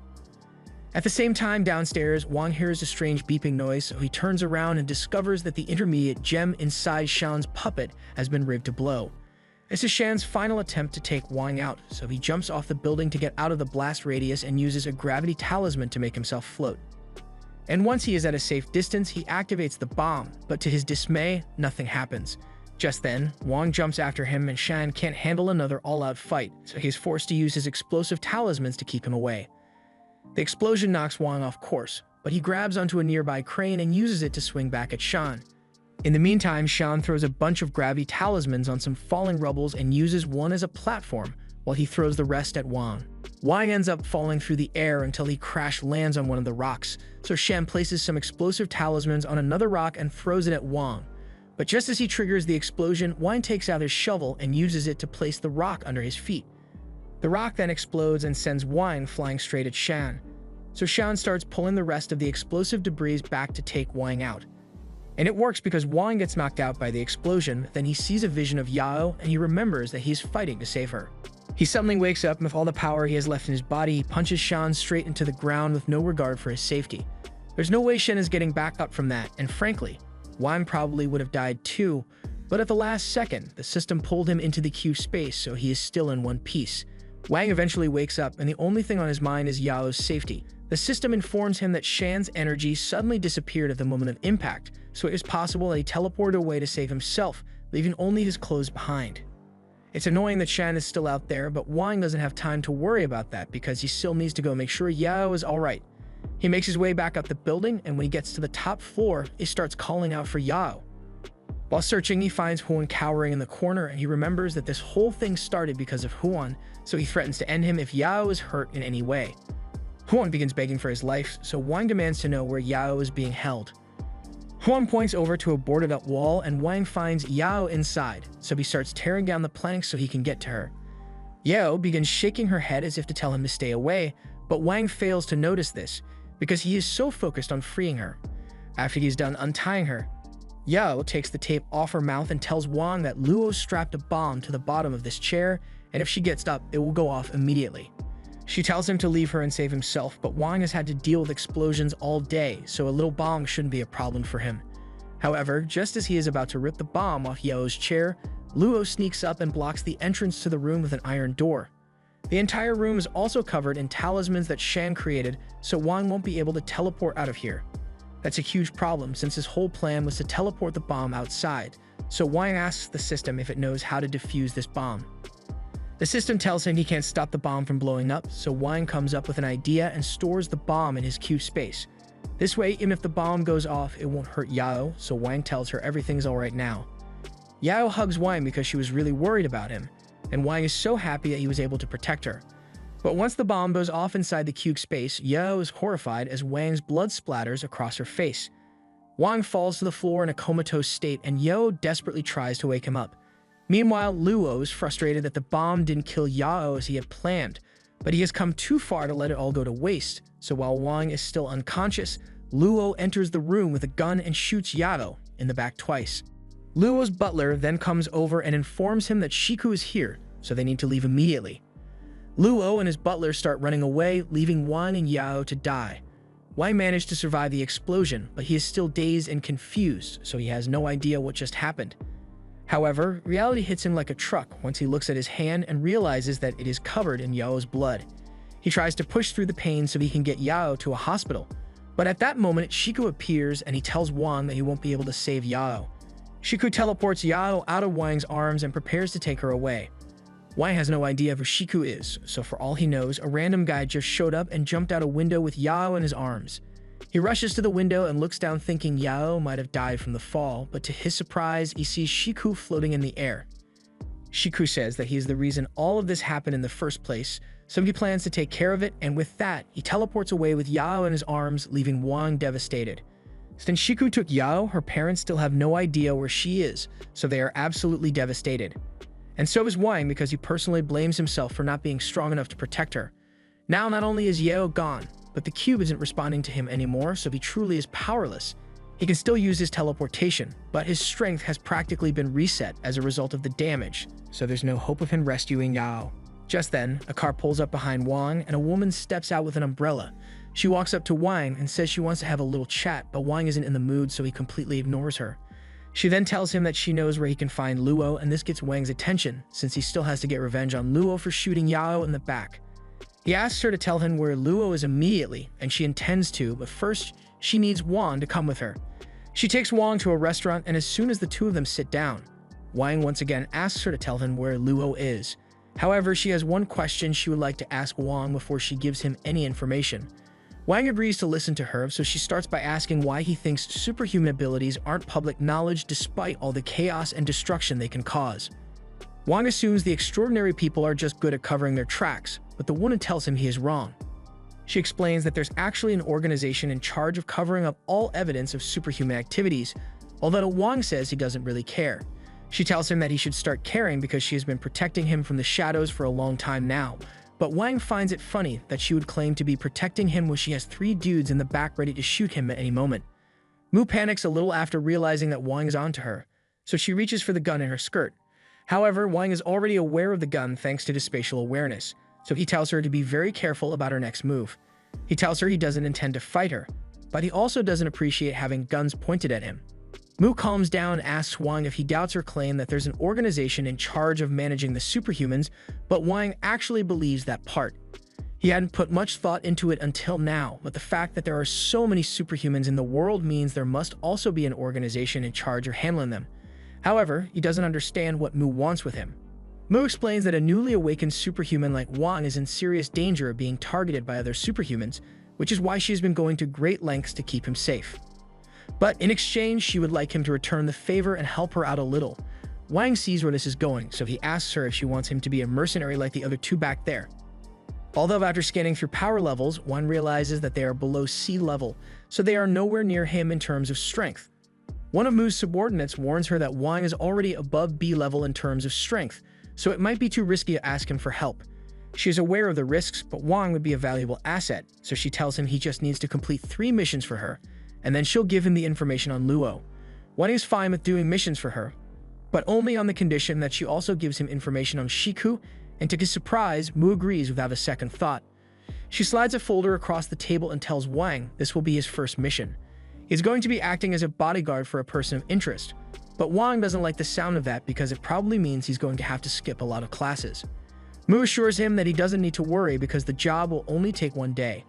Speaker 1: At the same time, downstairs, Wang hears a strange beeping noise, so he turns around and discovers that the intermediate gem inside Shan's puppet has been rigged to blow. This is Shan's final attempt to take Wang out, so he jumps off the building to get out of the blast radius and uses a gravity talisman to make himself float. And once he is at a safe distance, he activates the bomb, but to his dismay, nothing happens. Just then, Wang jumps after him and Shan can't handle another all-out fight, so he's forced to use his explosive talismans to keep him away. The explosion knocks Wang off course, but he grabs onto a nearby crane and uses it to swing back at Shan. In the meantime, Shan throws a bunch of gravity talismans on some falling rubbles and uses one as a platform, while he throws the rest at Wang. Wang ends up falling through the air until he crash lands on one of the rocks, so Shan places some explosive talismans on another rock and throws it at Wang. But just as he triggers the explosion, Wang takes out his shovel and uses it to place the rock under his feet. The rock then explodes and sends Wang flying straight at Shan. So Shan starts pulling the rest of the explosive debris back to take Wang out. And it works because Wang gets knocked out by the explosion, then he sees a vision of Yao and he remembers that he's fighting to save her. He suddenly wakes up and with all the power he has left in his body, he punches Shan straight into the ground with no regard for his safety. There's no way Shan is getting back up from that, and frankly, Wang probably would have died too, but at the last second, the system pulled him into the Q space, so he is still in one piece. Wang eventually wakes up, and the only thing on his mind is Yao's safety. The system informs him that Shan's energy suddenly disappeared at the moment of impact, so it is possible that he teleported away to save himself, leaving only his clothes behind. It's annoying that Shan is still out there, but Wang doesn't have time to worry about that because he still needs to go make sure Yao is alright. He makes his way back up the building, and when he gets to the top floor, he starts calling out for Yao. While searching, he finds Huan cowering in the corner, and he remembers that this whole thing started because of Huan, so he threatens to end him if Yao is hurt in any way. Huang begins begging for his life, so Wang demands to know where Yao is being held. Huang points over to a boarded-up wall, and Wang finds Yao inside, so he starts tearing down the planks so he can get to her. Yao begins shaking her head as if to tell him to stay away, but Wang fails to notice this, because he is so focused on freeing her. After he's done untying her, Yao takes the tape off her mouth and tells Wang that Luo strapped a bomb to the bottom of this chair, and if she gets up, it will go off immediately. She tells him to leave her and save himself, but Wang has had to deal with explosions all day, so a little bomb shouldn't be a problem for him. However, just as he is about to rip the bomb off Yao's chair, Luo sneaks up and blocks the entrance to the room with an iron door. The entire room is also covered in talismans that Shan created, so Wang won't be able to teleport out of here. That's a huge problem since his whole plan was to teleport the bomb outside, so Wang asks the system if it knows how to defuse this bomb. The system tells him he can't stop the bomb from blowing up, so Wang comes up with an idea and stores the bomb in his Q space. This way, even if the bomb goes off, it won't hurt Yao, so Wang tells her everything's alright now. Yao hugs Wang because she was really worried about him, and Wang is so happy that he was able to protect her. But once the bomb goes off inside the Q space, Yao is horrified as Wang's blood splatters across her face. Wang falls to the floor in a comatose state, and Yao desperately tries to wake him up. Meanwhile, Luo is frustrated that the bomb didn't kill Yao as he had planned, but he has come too far to let it all go to waste, so while Wang is still unconscious, Luo enters the room with a gun and shoots Yao in the back twice. Luo's butler then comes over and informs him that Shiku is here, so they need to leave immediately. Luo and his butler start running away, leaving Wang and Yao to die. Wang managed to survive the explosion, but he is still dazed and confused, so he has no idea what just happened. However, reality hits him like a truck once he looks at his hand and realizes that it is covered in Yao's blood. He tries to push through the pain so he can get Yao to a hospital, but at that moment, Shiku appears and he tells Wang that he won't be able to save Yao. Shiku teleports Yao out of Wang's arms and prepares to take her away. Wang has no idea who Shiku is, so for all he knows, a random guy just showed up and jumped out a window with Yao in his arms. He rushes to the window and looks down thinking Yao might have died from the fall, but to his surprise, he sees Shiku floating in the air. Shiku says that he is the reason all of this happened in the first place, so he plans to take care of it, and with that, he teleports away with Yao in his arms, leaving Wang devastated. Since Shiku took Yao, her parents still have no idea where she is, so they are absolutely devastated. And so is Wang because he personally blames himself for not being strong enough to protect her. Now not only is Yao gone, but the cube isn't responding to him anymore, so he truly is powerless. He can still use his teleportation, but his strength has practically been reset as a result of the damage, so there's no hope of him rescuing Yao. Just then, a car pulls up behind Wang, and a woman steps out with an umbrella. She walks up to Wang and says she wants to have a little chat, but Wang isn't in the mood, so he completely ignores her. She then tells him that she knows where he can find Luo, and this gets Wang's attention, since he still has to get revenge on Luo for shooting Yao in the back. He asks her to tell him where Luo is immediately, and she intends to, but first, she needs Wang to come with her. She takes Wang to a restaurant, and as soon as the two of them sit down, Wang once again asks her to tell him where Luo is. However, she has one question she would like to ask Wang before she gives him any information. Wang agrees to listen to her, so she starts by asking why he thinks superhuman abilities aren't public knowledge despite all the chaos and destruction they can cause. Wang assumes the extraordinary people are just good at covering their tracks, but the woman tells him he is wrong. She explains that there's actually an organization in charge of covering up all evidence of superhuman activities, although Wang says he doesn't really care. She tells him that he should start caring because she has been protecting him from the shadows for a long time now, but Wang finds it funny that she would claim to be protecting him when she has 3 dudes in the back ready to shoot him at any moment. Mu panics a little after realizing that Wang is onto her, so she reaches for the gun in her skirt. However, Wang is already aware of the gun thanks to his spatial awareness, so he tells her to be very careful about her next move. He tells her he doesn't intend to fight her, but he also doesn't appreciate having guns pointed at him. Mu calms down and asks Wang if he doubts her claim that there's an organization in charge of managing the superhumans, but Wang actually believes that part. He hadn't put much thought into it until now, but the fact that there are so many superhumans in the world means there must also be an organization in charge of handling them. However, he doesn't understand what Mu wants with him. Mu explains that a newly awakened superhuman like Wang is in serious danger of being targeted by other superhumans, which is why she has been going to great lengths to keep him safe. But in exchange, she would like him to return the favor and help her out a little. Wang sees where this is going, so he asks her if she wants him to be a mercenary like the other 2 back there. Although after scanning through power levels, Wang realizes that they are below sea level, so they are nowhere near him in terms of strength. One of Mu's subordinates warns her that Wang is already above B level in terms of strength, so it might be too risky to ask him for help. She is aware of the risks, but Wang would be a valuable asset, so she tells him he just needs to complete 3 missions for her, and then she'll give him the information on Luo. Wang is fine with doing missions for her, but only on the condition that she also gives him information on Shiku, and to his surprise, Mu agrees without a second thought. She slides a folder across the table and tells Wang this will be his first mission. He's going to be acting as a bodyguard for a person of interest, but Wang doesn't like the sound of that because it probably means he's going to have to skip a lot of classes. Mu assures him that he doesn't need to worry because the job will only take 1 day.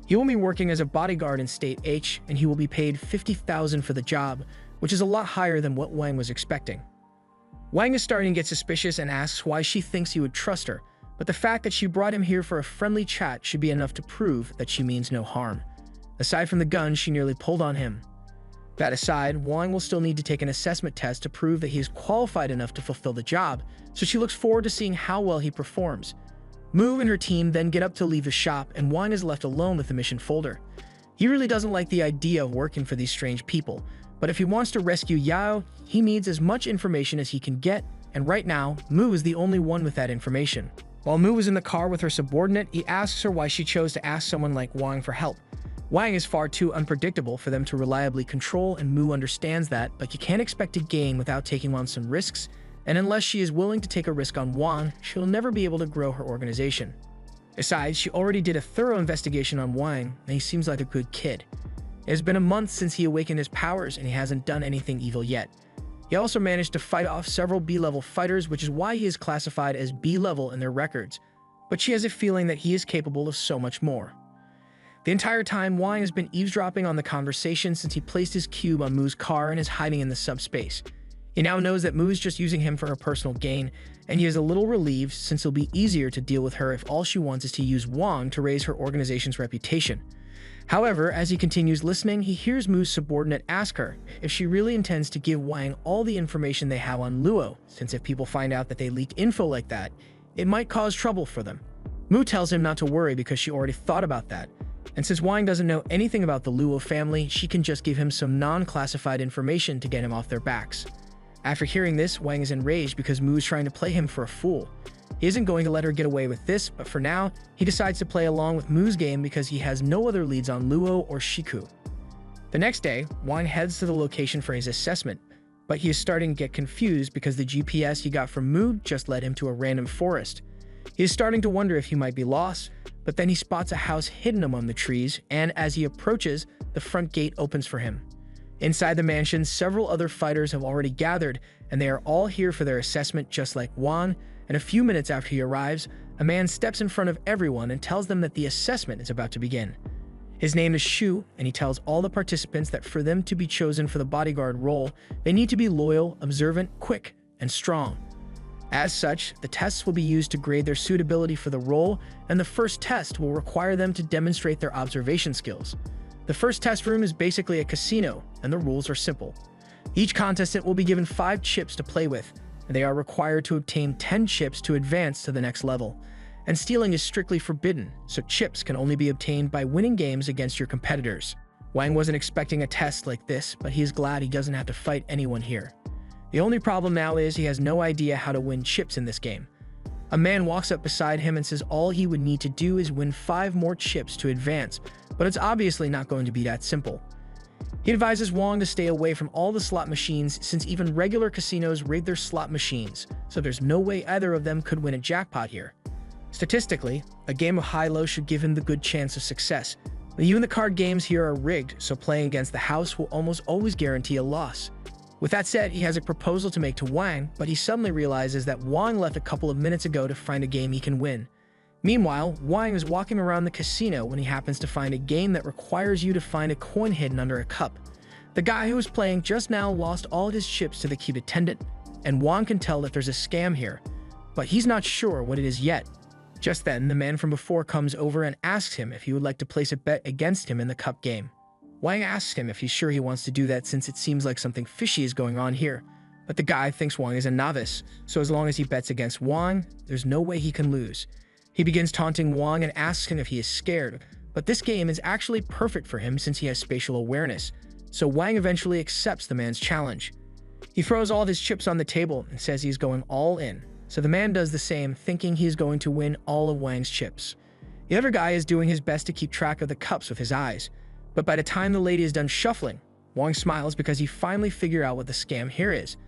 Speaker 1: He will be working as a bodyguard in State H, and he will be paid 50,000 for the job, which is a lot higher than what Wang was expecting. Wang is starting to get suspicious and asks why she thinks he would trust her, but the fact that she brought him here for a friendly chat should be enough to prove that she means no harm. Aside from the gun she nearly pulled on him. That aside, Wang will still need to take an assessment test to prove that he is qualified enough to fulfill the job, so she looks forward to seeing how well he performs. Mu and her team then get up to leave the shop, and Wang is left alone with the mission folder. He really doesn't like the idea of working for these strange people, but if he wants to rescue Yao, he needs as much information as he can get, and right now, Mu is the only one with that information. While Mu was in the car with her subordinate, he asks her why she chose to ask someone like Wang for help. Wang is far too unpredictable for them to reliably control, and Mu understands that, but you can't expect to gain without taking on some risks, and unless she is willing to take a risk on Wang, she'll never be able to grow her organization. Besides, she already did a thorough investigation on Wang, and he seems like a good kid. It has been a month since he awakened his powers, and he hasn't done anything evil yet. He also managed to fight off several B-level fighters, which is why he is classified as B-level in their records, but she has a feeling that he is capable of so much more. The entire time, Wang has been eavesdropping on the conversation since he placed his cube on Mu's car and is hiding in the subspace. He now knows that Mu is just using him for her personal gain, and he is a little relieved since it'll be easier to deal with her if all she wants is to use Wang to raise her organization's reputation. However, as he continues listening, he hears Mu's subordinate ask her if she really intends to give Wang all the information they have on Luo, since if people find out that they leaked info like that, it might cause trouble for them. Mu tells him not to worry because she already thought about that, and since Wang doesn't know anything about the Luo family, she can just give him some non-classified information to get him off their backs. After hearing this, Wang is enraged because Mu is trying to play him for a fool. He isn't going to let her get away with this, but for now, he decides to play along with Mu's game because he has no other leads on Luo or Shiku. The next day, Wang heads to the location for his assessment, but he is starting to get confused because the GPS he got from Mu just led him to a random forest. He is starting to wonder if he might be lost, but then he spots a house hidden among the trees, and as he approaches, the front gate opens for him. Inside the mansion, several other fighters have already gathered, and they are all here for their assessment just like Wang, and a few minutes after he arrives, a man steps in front of everyone and tells them that the assessment is about to begin. His name is Shu, and he tells all the participants that for them to be chosen for the bodyguard role, they need to be loyal, observant, quick, and strong. As such, the tests will be used to grade their suitability for the role, and the first test will require them to demonstrate their observation skills. The first test room is basically a casino, and the rules are simple. Each contestant will be given 5 chips to play with, and they are required to obtain 10 chips to advance to the next level. And stealing is strictly forbidden, so chips can only be obtained by winning games against your competitors. Wang wasn't expecting a test like this, but he is glad he doesn't have to fight anyone here. The only problem now is he has no idea how to win chips in this game. A man walks up beside him and says all he would need to do is win 5 more chips to advance, but it's obviously not going to be that simple. He advises Wang to stay away from all the slot machines since even regular casinos raid their slot machines, so there's no way either of them could win a jackpot here. Statistically, a game of high-low should give him the good chance of success, but even the card games here are rigged, so playing against the house will almost always guarantee a loss. With that said, he has a proposal to make to Wang, but he suddenly realizes that Wang left a couple of minutes ago to find a game he can win. Meanwhile, Wang is walking around the casino when he happens to find a game that requires you to find a coin hidden under a cup. The guy who was playing just now lost all of his chips to the cube attendant, and Wang can tell that there's a scam here, but he's not sure what it is yet. Just then, the man from before comes over and asks him if he would like to place a bet against him in the cup game. Wang asks him if he's sure he wants to do that since it seems like something fishy is going on here, but the guy thinks Wang is a novice, so as long as he bets against Wang, there's no way he can lose. He begins taunting Wang and asks him if he is scared, but this game is actually perfect for him since he has spatial awareness, so Wang eventually accepts the man's challenge. He throws all of his chips on the table and says he's going all in, so the man does the same, thinking he's going to win all of Wang's chips. The other guy is doing his best to keep track of the cups with his eyes, but by the time the lady is done shuffling, Wang smiles because he finally figured out what the scam here is.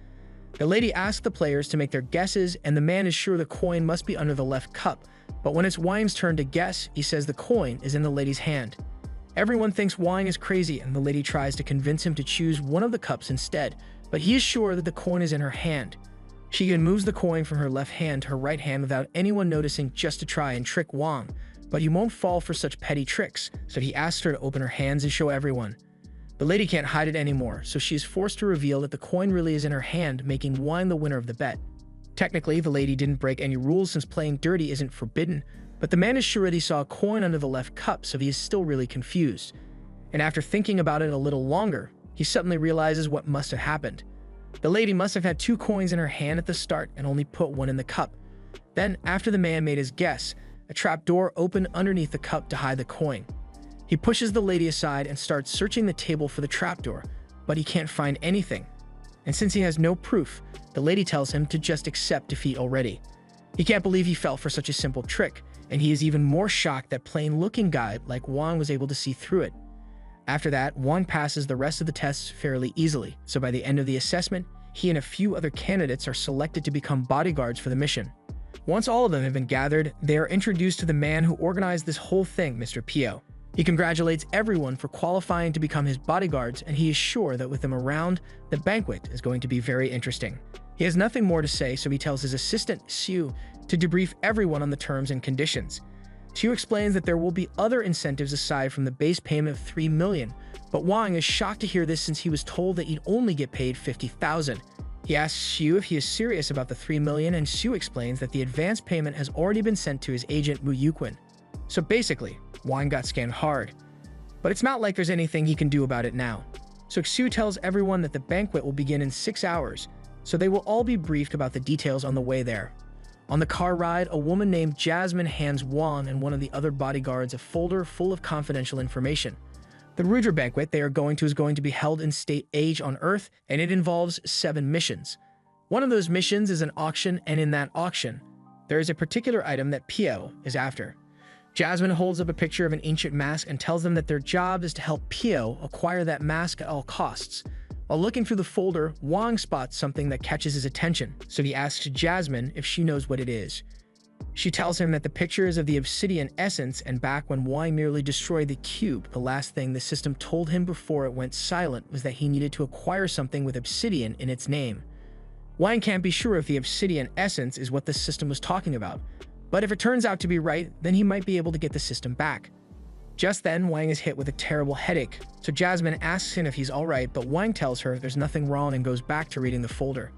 Speaker 1: The lady asks the players to make their guesses, and the man is sure the coin must be under the left cup, but when it's Wang's turn to guess, he says the coin is in the lady's hand. Everyone thinks Wang is crazy, and the lady tries to convince him to choose one of the cups instead, but he is sure that the coin is in her hand. She then moves the coin from her left hand to her right hand without anyone noticing, just to try and trick Wang, but he won't fall for such petty tricks, so he asks her to open her hands and show everyone. The lady can't hide it anymore, so she is forced to reveal that the coin really is in her hand, making Wang the winner of the bet. Technically, the lady didn't break any rules since playing dirty isn't forbidden, but the man is sure that he saw a coin under the left cup, so he is still really confused. And after thinking about it a little longer, he suddenly realizes what must have happened. The lady must have had two coins in her hand at the start and only put one in the cup. Then, after the man made his guess, a trapdoor opened underneath the cup to hide the coin. He pushes the lady aside and starts searching the table for the trapdoor, but he can't find anything. And since he has no proof, the lady tells him to just accept defeat already. He can't believe he fell for such a simple trick, and he is even more shocked that plain-looking guy like Wang was able to see through it. After that, Wang passes the rest of the tests fairly easily, so by the end of the assessment, he and a few other candidates are selected to become bodyguards for the mission. Once all of them have been gathered, they are introduced to the man who organized this whole thing, Mr. Pio. He congratulates everyone for qualifying to become his bodyguards, and he is sure that with them around, the banquet is going to be very interesting. He has nothing more to say, so he tells his assistant, Xiu, to debrief everyone on the terms and conditions. Xiu explains that there will be other incentives aside from the base payment of 3 million, but Wang is shocked to hear this since he was told that he'd only get paid 50,000. He asks Xiu if he is serious about the 3 million, and Xiu explains that the advance payment has already been sent to his agent Mu Yuquin. So basically, Wang got scammed hard. But it's not like there's anything he can do about it now. So Xiu tells everyone that the banquet will begin in 6 hours, so they will all be briefed about the details on the way there. On the car ride, a woman named Jasmine hands Wang and one of the other bodyguards a folder full of confidential information. The Rudra banquet they are going to is going to be held in State Age on Earth, and it involves 7 missions. One of those missions is an auction, and in that auction, there is a particular item that Pio is after. Jasmine holds up a picture of an ancient mask and tells them that their job is to help Pio acquire that mask at all costs. While looking through the folder, Wang spots something that catches his attention, so he asks Jasmine if she knows what it is. She tells him that the picture is of the obsidian essence, and back when Wang merely destroyed the cube, the last thing the system told him before it went silent was that he needed to acquire something with obsidian in its name. Wang can't be sure if the obsidian essence is what the system was talking about, but if it turns out to be right, then he might be able to get the system back. Just then, Wang is hit with a terrible headache, so Jasmine asks him if he's alright, but Wang tells her there's nothing wrong and goes back to reading the folder.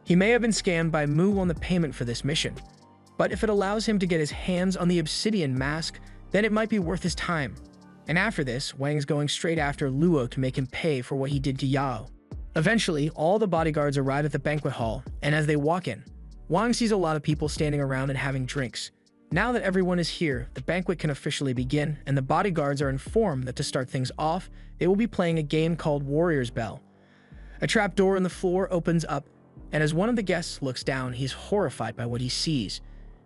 Speaker 1: He may have been scammed by Mu on the payment for this mission, but if it allows him to get his hands on the obsidian mask, then it might be worth his time. And after this, Wang is going straight after Luo to make him pay for what he did to Yao. Eventually, all the bodyguards arrive at the banquet hall, and as they walk in, Wang sees a lot of people standing around and having drinks. Now that everyone is here, the banquet can officially begin, and the bodyguards are informed that to start things off, they will be playing a game called Warrior's Bell. A trapdoor in the floor opens up, and as one of the guests looks down, he's horrified by what he sees.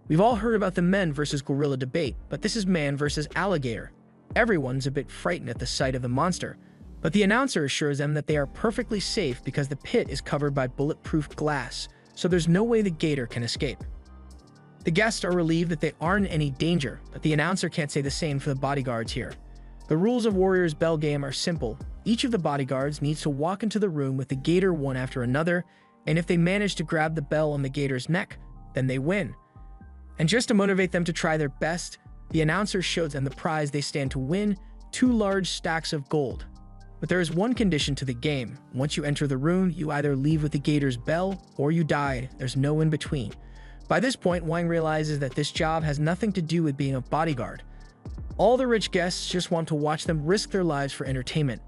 Speaker 1: We've all heard about the men versus gorilla debate, but this is man versus alligator. Everyone's a bit frightened at the sight of the monster, but the announcer assures them that they are perfectly safe because the pit is covered by bulletproof glass, so there's no way the gator can escape. The guests are relieved that they aren't in any danger, but the announcer can't say the same for the bodyguards here. The rules of Warrior's Bell game are simple. Each of the bodyguards needs to walk into the room with the gator one after another, and if they manage to grab the bell on the gator's neck, then they win. And just to motivate them to try their best, the announcer shows them the prize they stand to win, 2 large stacks of gold. But there is one condition to the game. Once you enter the room, you either leave with the gator's bell, or you die. There's no in between. By this point, Wang realizes that this job has nothing to do with being a bodyguard. All the rich guests just want to watch them risk their lives for entertainment.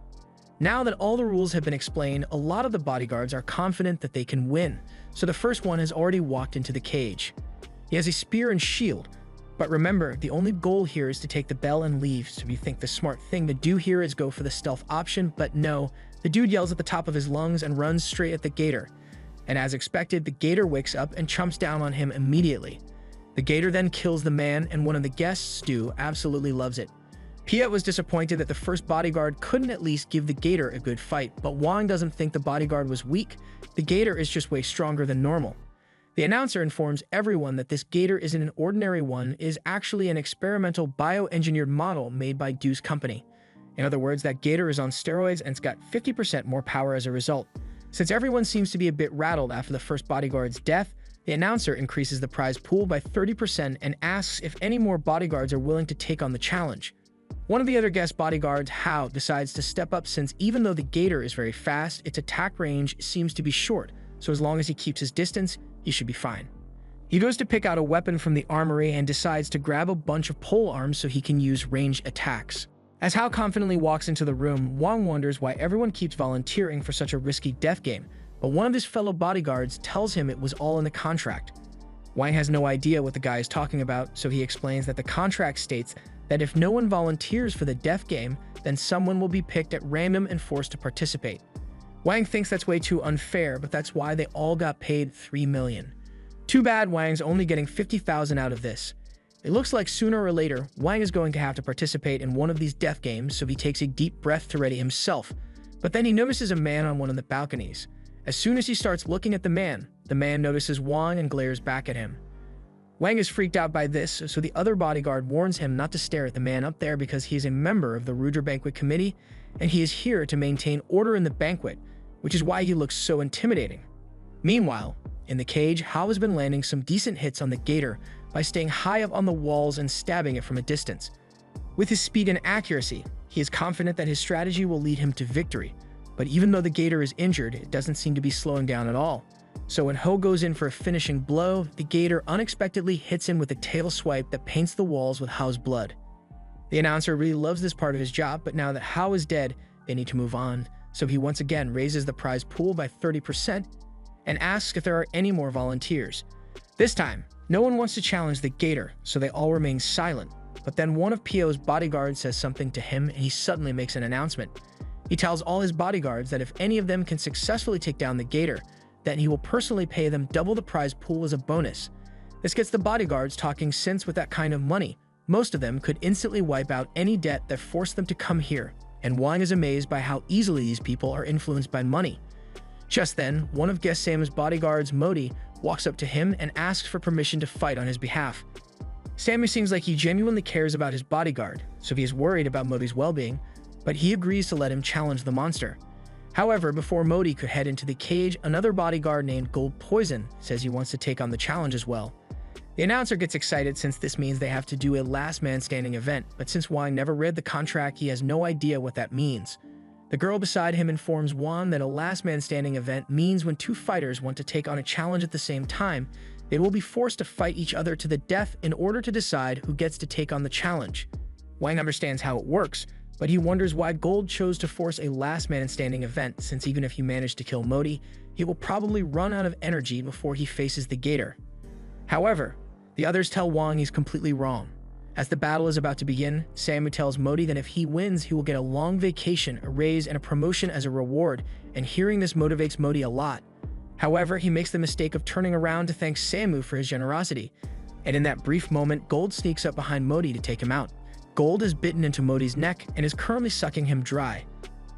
Speaker 1: Now that all the rules have been explained, a lot of the bodyguards are confident that they can win, so the first one has already walked into the cage. He has a spear and shield, But remember, the only goal here is to take the bell and leave, so you think the smart thing to do here is go for the stealth option, but no, the dude yells at the top of his lungs and runs straight at the gator. And as expected, the gator wakes up and chomps down on him immediately. The gator then kills the man, and one of the guests, Stu, absolutely loves it. Piet was disappointed that the first bodyguard couldn't at least give the gator a good fight, but Wang doesn't think the bodyguard was weak. The gator is just way stronger than normal. The announcer informs everyone that this gator isn't an ordinary one, it is actually an experimental bioengineered model made by Du's company. In other words, that gator is on steroids and it's got 50% more power as a result. Since everyone seems to be a bit rattled after the first bodyguard's death, the announcer increases the prize pool by 30% and asks if any more bodyguards are willing to take on the challenge. One of the other guest bodyguards, Hao, decides to step up since even though the gator is very fast, its attack range seems to be short, so as long as he keeps his distance, he should be fine. He goes to pick out a weapon from the armory and decides to grab a bunch of pole arms so he can use ranged attacks. As Hao confidently walks into the room, Wang wonders why everyone keeps volunteering for such a risky death game, but one of his fellow bodyguards tells him it was all in the contract. Wang has no idea what the guy is talking about, so he explains that the contract states that if no one volunteers for the death game, then someone will be picked at random and forced to participate. Wang thinks that's way too unfair, but that's why they all got paid $3 million. Too bad Wang's only getting $50,000 out of this. It looks like sooner or later, Wang is going to have to participate in one of these death games, so he takes a deep breath to ready himself. But then he notices a man on one of the balconies. As soon as he starts looking at the man notices Wang and glares back at him. Wang is freaked out by this, so the other bodyguard warns him not to stare at the man up there because he is a member of the Rudra Banquet Committee, and he is here to maintain order in the banquet, which is why he looks so intimidating. Meanwhile, in the cage, Hao has been landing some decent hits on the gator by staying high up on the walls and stabbing it from a distance. With his speed and accuracy, he is confident that his strategy will lead him to victory, but even though the gator is injured, it doesn't seem to be slowing down at all. So when Ho goes in for a finishing blow, the gator unexpectedly hits him with a tail swipe that paints the walls with Hao's blood. The announcer really loves this part of his job, but now that Hao is dead, they need to move on, so he once again raises the prize pool by 30% and asks if there are any more volunteers. This time, no one wants to challenge the gator, so they all remain silent, but then one of Pio's bodyguards says something to him and he suddenly makes an announcement. He tells all his bodyguards that if any of them can successfully take down the gator, then he will personally pay them double the prize pool as a bonus. This gets the bodyguards talking since with that kind of money, most of them could instantly wipe out any debt that forced them to come here, and Wang is amazed by how easily these people are influenced by money. Just then, one of Guest Sam's bodyguards, Modi, walks up to him and asks for permission to fight on his behalf. Sammy seems like he genuinely cares about his bodyguard, so he is worried about Modi's well-being, but he agrees to let him challenge the monster. However, before Modi could head into the cage, another bodyguard named Gold Poison says he wants to take on the challenge as well. The announcer gets excited since this means they have to do a last man standing event, but since Wang never read the contract, he has no idea what that means. The girl beside him informs Wang that a last man standing event means when two fighters want to take on a challenge at the same time, they will be forced to fight each other to the death in order to decide who gets to take on the challenge. Wang understands how it works, but he wonders why Gold chose to force a last man standing event, since even if he managed to kill Modi, he will probably run out of energy before he faces the gator. However, the others tell Wang he's completely wrong. As the battle is about to begin, Samu tells Modi that if he wins, he will get a long vacation, a raise, and a promotion as a reward, and hearing this motivates Modi a lot. However, he makes the mistake of turning around to thank Samu for his generosity, and in that brief moment, Gold sneaks up behind Modi to take him out. Gold is bitten into Modi's neck and is currently sucking him dry.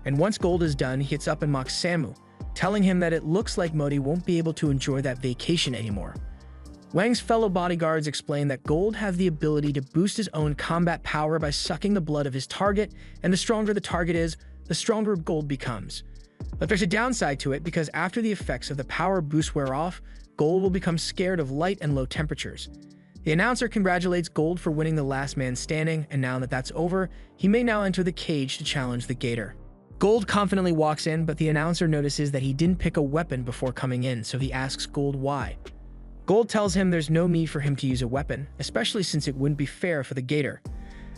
Speaker 1: And once Gold is done, he gets up and mocks Samu, telling him that it looks like Modi won't be able to enjoy that vacation anymore. Wang's fellow bodyguards explain that Gold has the ability to boost his own combat power by sucking the blood of his target, and the stronger the target is, the stronger Gold becomes. But there's a downside to it because after the effects of the power boost wear off, Gold will become scared of light and low temperatures. The announcer congratulates Gold for winning the last man standing, and now that that's over, he may now enter the cage to challenge the gator. Gold confidently walks in, but the announcer notices that he didn't pick a weapon before coming in, so he asks Gold why. Gold tells him there's no need for him to use a weapon, especially since it wouldn't be fair for the gator.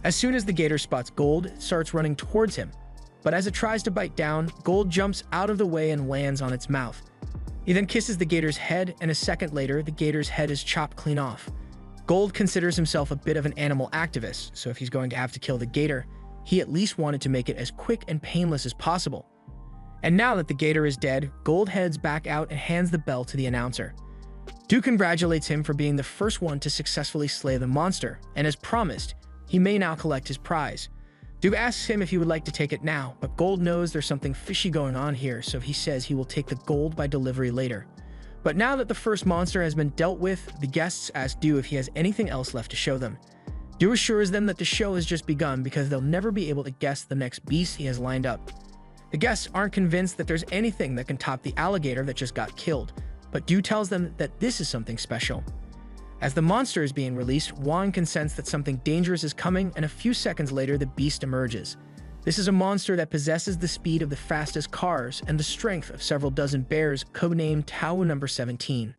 Speaker 1: As soon as the gator spots Gold, it starts running towards him, but as it tries to bite down, Gold jumps out of the way and lands on its mouth. He then kisses the gator's head, and a second later, the gator's head is chopped clean off. Gold considers himself a bit of an animal activist, so if he's going to have to kill the gator, he at least wanted to make it as quick and painless as possible. And now that the gator is dead, Gold heads back out and hands the bell to the announcer. Dew congratulates him for being the first one to successfully slay the monster, and as promised, he may now collect his prize. Dew asks him if he would like to take it now, but Gold knows there's something fishy going on here, so he says he will take the gold by delivery later. But now that the first monster has been dealt with, the guests ask Dew if he has anything else left to show them. Dew assures them that the show has just begun because they'll never be able to guess the next beast he has lined up. The guests aren't convinced that there's anything that can top the alligator that just got killed, but Dew tells them that this is something special. As the monster is being released, Wong can sense that something dangerous is coming, and a few seconds later the beast emerges. This is a monster that possesses the speed of the fastest cars and the strength of several dozen bears, codenamed Tao No. 17.